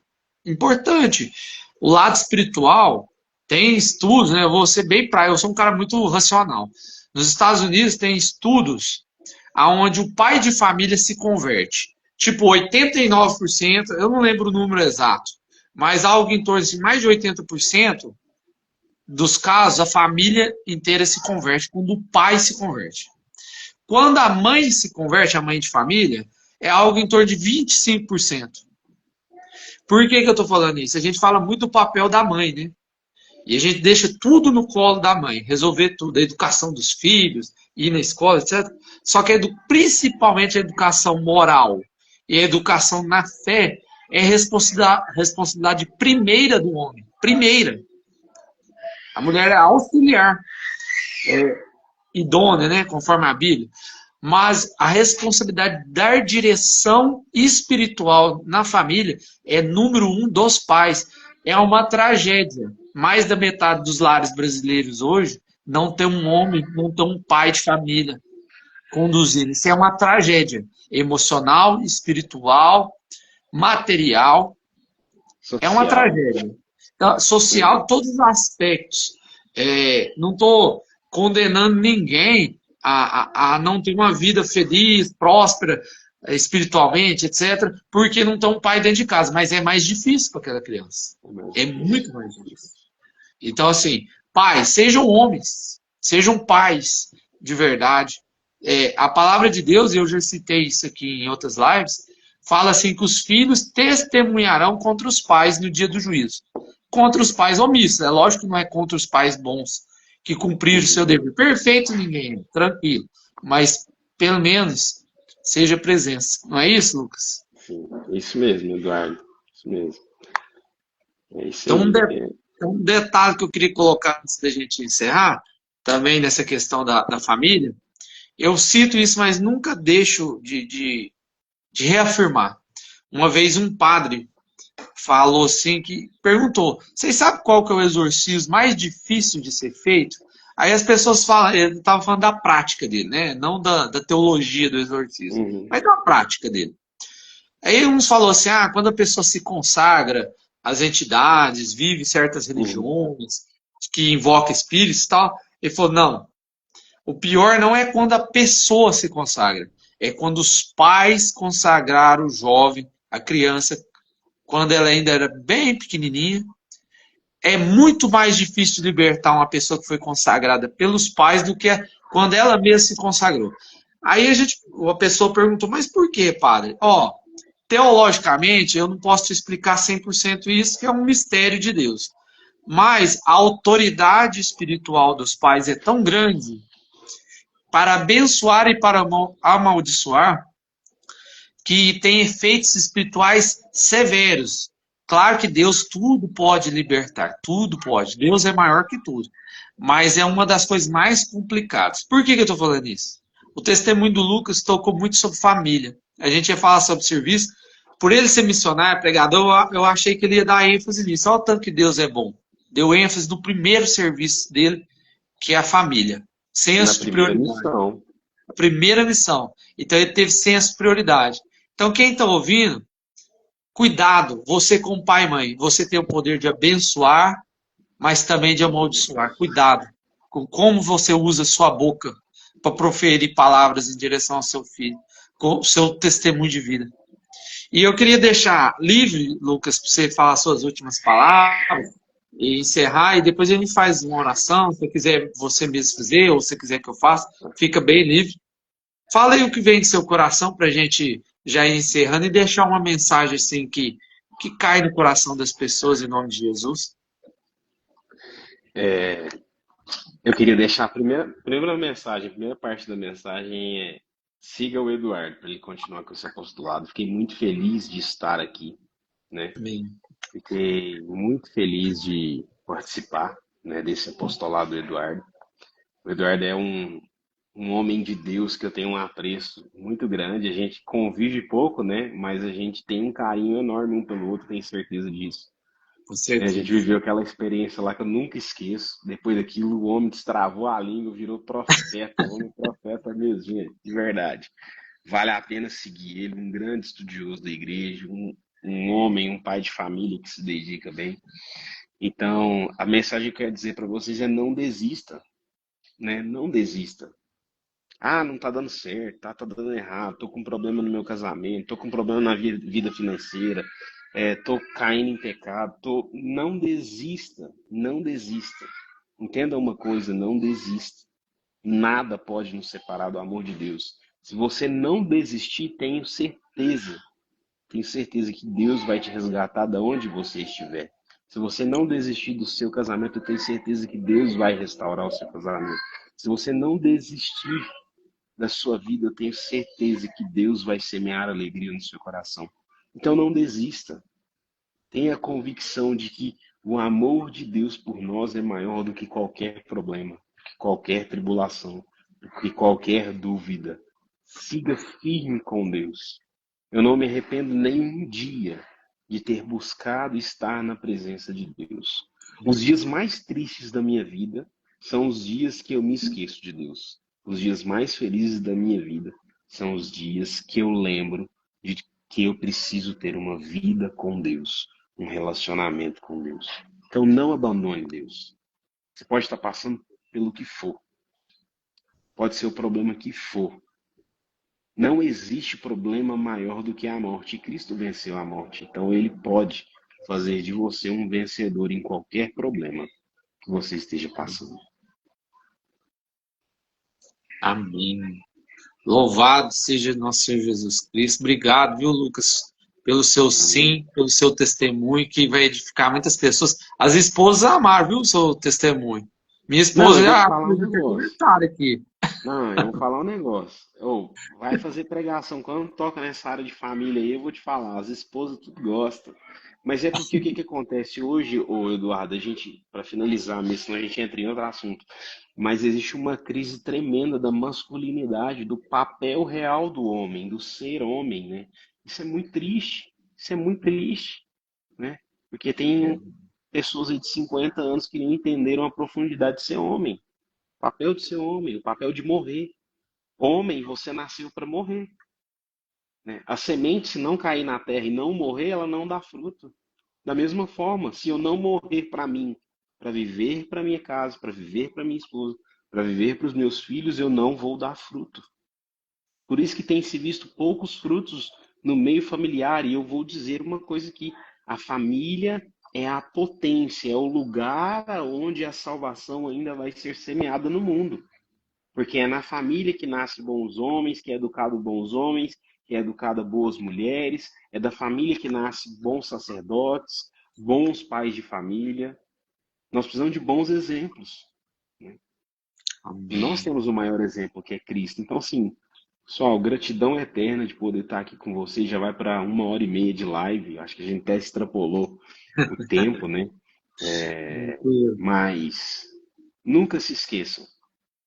importante. O lado espiritual tem estudos, né? Eu vou ser bem praia, eu sou um cara muito racional. Nos Estados Unidos tem estudos aonde o pai de família se converte. Tipo, 89%, eu não lembro o número exato, mas algo em torno de mais de 80% dos casos, a família inteira se converte quando o pai se converte. Quando a mãe se converte, a mãe de família, é algo em torno de 25%. Por que eu estou falando isso? A gente fala muito do papel da mãe, né? E a gente deixa tudo no colo da mãe, resolver tudo, a educação dos filhos, ir na escola, etc. Só que principalmente a educação moral e a educação na fé é responsabilidade primeira do homem. Primeira. A mulher é auxiliar, idônea, né, conforme a Bíblia. Mas a responsabilidade de dar direção espiritual na família é número 1 dos pais. É uma tragédia. Mais da metade dos lares brasileiros hoje não tem um homem, não tem um pai de família conduzindo. Isso é uma tragédia. emocional, espiritual, material. É uma Social. tragédia. Então, social, todos os aspectos. Não estou condenando ninguém a não ter uma vida feliz, próspera, espiritualmente, etc., porque não tem um pai dentro de casa. Mas é mais difícil para aquela criança. É mais É difícil. muito mais difícil. Então, assim, pais, sejam homens, sejam pais de verdade. A palavra de Deus, e eu já citei isso aqui em outras lives, fala assim que os filhos testemunharão contra os pais no dia do juízo. Contra os pais omissos. É lógico que não é contra os pais bons que cumpriram o seu Uhum. dever. Perfeito ninguém, tranquilo. Mas, pelo menos, seja presença. Não é isso, Lucas? Sim, isso mesmo, Eduardo. Isso mesmo. É isso Então, aí. um detalhe que eu queria colocar antes da gente encerrar, também nessa questão da família, eu cito isso, mas nunca deixo de reafirmar. Uma vez um padre falou assim, que perguntou, vocês sabem qual que é o exorcismo mais difícil de ser feito? Aí as pessoas falam, ele estava falando da prática dele, né? Não da teologia do exorcismo, Uhum. mas da prática dele. Aí uns falou assim, quando a pessoa se consagra às entidades, vive certas Uhum. religiões, que invoca espíritos e tal, ele falou, não, o pior não é quando a pessoa se consagra, é quando os pais consagraram o jovem, a criança, quando ela ainda era bem pequenininha. É muito mais difícil libertar uma pessoa que foi consagrada pelos pais do que quando ela mesma se consagrou. Aí a pessoa perguntou, mas por que, padre? Teologicamente, eu não posso te explicar 100% isso, que é um mistério de Deus. Mas a autoridade espiritual dos pais é tão grande para abençoar e para amaldiçoar que tem efeitos espirituais severos. Claro que Deus tudo pode libertar, tudo pode. Deus é maior que tudo. Mas é uma das coisas mais complicadas. Por que eu estou falando isso? O testemunho do Lucas tocou muito sobre família. A gente ia falar sobre serviço. Por ele ser missionário, pregador, eu achei que ele ia dar ênfase nisso. Olha o tanto que Deus é bom. Deu ênfase no primeiro serviço dele, que é a família. Na Senso de primeira prioridade. missão. A primeira missão. Então ele teve senso de prioridade. Então quem está ouvindo, cuidado, você como pai e mãe, você tem o poder de abençoar, mas também de amaldiçoar. Cuidado com como você usa sua boca para proferir palavras em direção ao seu filho, com o seu testemunho de vida. E eu queria deixar livre, Lucas, para você falar suas últimas palavras e encerrar, e depois a gente faz uma oração, se você quiser você mesmo fazer, ou se você quiser que eu faça, fica bem livre. Fala aí o que vem do seu coração para a gente já ir encerrando e deixar uma mensagem assim que cai no coração das pessoas em nome de Jesus. É, eu queria deixar a primeira mensagem, a primeira parte da mensagem é siga o Eduardo para ele continuar com esse apostolado. Fiquei muito feliz de estar aqui, né? Amém. Fiquei muito feliz de participar, né, desse apostolado do Eduardo. O Eduardo é um homem de Deus que eu tenho um apreço muito grande. A gente convive pouco, né? Mas a gente tem um carinho enorme um pelo outro, tenho certeza disso. Com A gente certeza. viveu aquela experiência lá que eu nunca esqueço. Depois daquilo, o homem destravou a língua, virou profeta. O homem é profeta mesmo, gente, de verdade. Vale a pena seguir ele, um grande estudioso da igreja, um homem, um pai de família que se dedica bem. Então, a mensagem que eu quero dizer para vocês é não desista, né? Não desista. Ah, não tá dando certo, tá dando errado, tô com problema no meu casamento, tô com problema na vida financeira, tô caindo em pecado, Não desista, não desista. Entenda uma coisa, não desista. Nada pode nos separar do amor de Deus. Se você não desistir, tenho certeza que Deus vai te resgatar de onde você estiver. Se você não desistir do seu casamento, eu tenho certeza que Deus vai restaurar o seu casamento. Se você não desistir da sua vida, eu tenho certeza que Deus vai semear alegria no seu coração. Então não desista. Tenha a convicção de que o amor de Deus por nós é maior do que qualquer problema, do que qualquer tribulação, do que qualquer dúvida. Siga firme com Deus. Eu não me arrependo nem um dia de ter buscado estar na presença de Deus. Os dias mais tristes da minha vida são os dias que eu me esqueço de Deus. Os dias mais felizes da minha vida são os dias que eu lembro de que eu preciso ter uma vida com Deus, um relacionamento com Deus. Então não abandone Deus. Você pode estar passando pelo que for, pode ser o problema que for. Não existe problema maior do que a morte. E Cristo venceu a morte. Então ele pode fazer de você um vencedor em qualquer problema que você esteja passando. Amém. Louvado seja nosso Senhor Jesus Cristo. Obrigado, viu, Lucas, pelo seu Amém. sim, pelo seu testemunho, que vai edificar muitas pessoas. As esposas amaram, viu, o seu testemunho. Minha Não, esposa eu vou te já falar um fez até negócio. comentário aqui. Não, eu vou falar um negócio. Ou vai fazer pregação. Quando toca nessa área de família aí, eu vou te falar. As esposas tudo gostam. Mas é porque o que que acontece hoje, ô Eduardo, a gente, para finalizar mesmo, senão a gente entra em outro assunto. Mas existe uma crise tremenda da masculinidade, do papel real do homem, do ser homem, né? Isso é muito triste. Isso é muito triste, né? Porque tem pessoas aí de 50 anos que não entenderam a profundidade de ser homem. O papel de ser homem, o papel de morrer. Homem, você nasceu para morrer, né? A semente, se não cair na terra e não morrer, ela não dá fruto. Da mesma forma, se eu não morrer para mim, para viver para minha casa, para viver para minha esposa, para viver para os meus filhos, eu não vou dar fruto. Por isso que tem se visto poucos frutos no meio familiar. E eu vou dizer uma coisa aqui: a família é a potência, é o lugar onde a salvação ainda vai ser semeada no mundo. Porque é na família que nasce bons homens, que é educado bons homens, que é educada boas mulheres, é da família que nasce bons sacerdotes, bons pais de família. Nós precisamos de bons exemplos, né? E nós Amém. temos o maior exemplo, que é Cristo. Então, assim, pessoal, gratidão eterna de poder estar aqui com vocês. Já vai para 1 hora e meia de live. Acho que a gente até extrapolou o tempo, né? Mas nunca se esqueçam.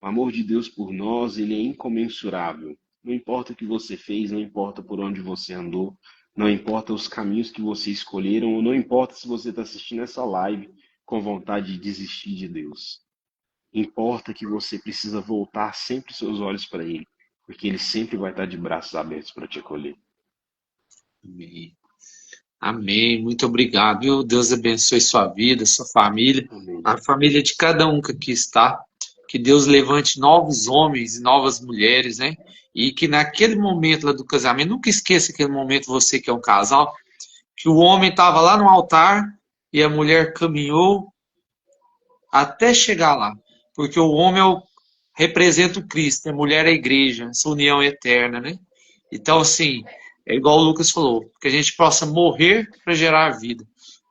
O amor de Deus por nós, ele é incomensurável. Não importa o que você fez, não importa por onde você andou, não importa os caminhos que você escolheram, ou não importa se você está assistindo essa live com vontade de desistir de Deus. Importa que você precisa voltar sempre seus olhos para Ele, porque Ele sempre vai estar de braços abertos para te acolher. Amém. Amém. Muito obrigado, viu? Deus abençoe sua vida, sua família, Amém. a família de cada um que aqui está. Que Deus levante novos homens e novas mulheres, né? E que naquele momento lá do casamento, nunca esqueça aquele momento, você que é um casal, que o homem estava lá no altar e a mulher caminhou até chegar lá. Porque o homem representa o Cristo, a mulher é a igreja, essa união eterna, né? Então, assim, é igual o Lucas falou, que a gente possa morrer para gerar vida.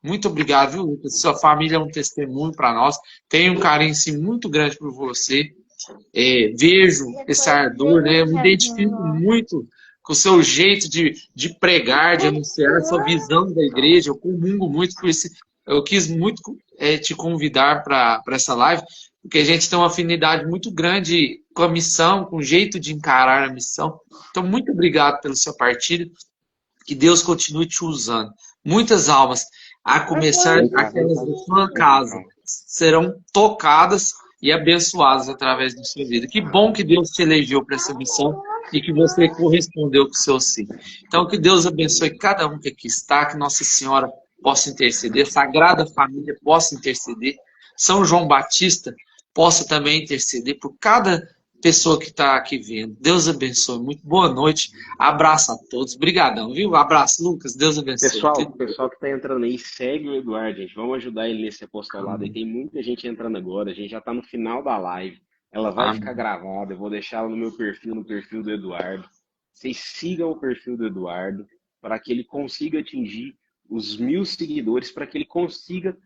Muito obrigado, viu, Lucas? Sua família é um testemunho para nós. Tenho um carinho sim, muito grande por você. Vejo esse ardor, né? Eu me identifico muito com o seu jeito de pregar, de anunciar, a sua visão da igreja. Eu comungo muito com esse. Eu quis muito te convidar para essa live, porque a gente tem uma afinidade muito grande com a missão, com o jeito de encarar a missão. Então, muito obrigado pelo seu partilho. Que Deus continue te usando. Muitas almas, a começar aquelas da sua casa, serão tocadas e abençoadas através da sua vida. Que bom que Deus te elegeu para essa missão e que você correspondeu com o seu sim. Então, que Deus abençoe cada um que aqui está, que Nossa Senhora possa interceder, Sagrada Família possa interceder, São João Batista possa também interceder por cada pessoa que está aqui vendo. Deus abençoe. Muito boa noite. Abraço a todos. Obrigadão, viu? Abraço, Lucas. Deus abençoe. Pessoal, o pessoal que está entrando aí, segue o Eduardo, gente. Vamos ajudar ele nesse apostolado aí. Amém. Tem muita gente entrando agora. A gente já está no final da live. Ela vai ficar Amém. gravada. Eu vou deixar ela no meu perfil, no perfil do Eduardo. Vocês sigam o perfil do Eduardo para que ele consiga atingir os 1.000 seguidores, para que ele consiga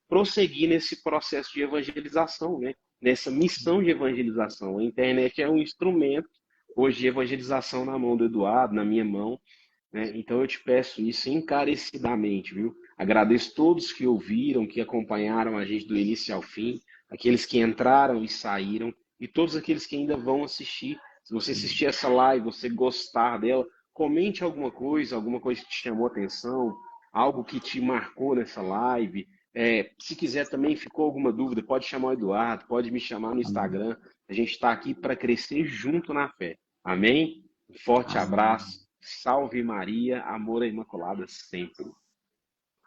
prosseguir nesse processo de evangelização, né? Nessa missão de evangelização. A internet é um instrumento hoje de evangelização na mão do Eduardo, na minha mão, né? Então eu te peço isso encarecidamente, viu? Agradeço todos que ouviram, que acompanharam a gente do início ao fim, aqueles que entraram e saíram, e todos aqueles que ainda vão assistir. Se você assistir essa live, você gostar dela, comente alguma coisa que te chamou a atenção, algo que te marcou nessa live. Se quiser também, ficou alguma dúvida, pode chamar o Eduardo, pode me chamar no Amém. Instagram. A gente está aqui para crescer junto na fé. Amém? Forte Ah, abraço. Salve Maria, amor à Imaculada sempre.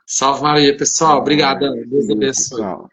salve Maria, pessoal. Salve, Obrigadão. fique com Deus Deus, abençoe. pessoal.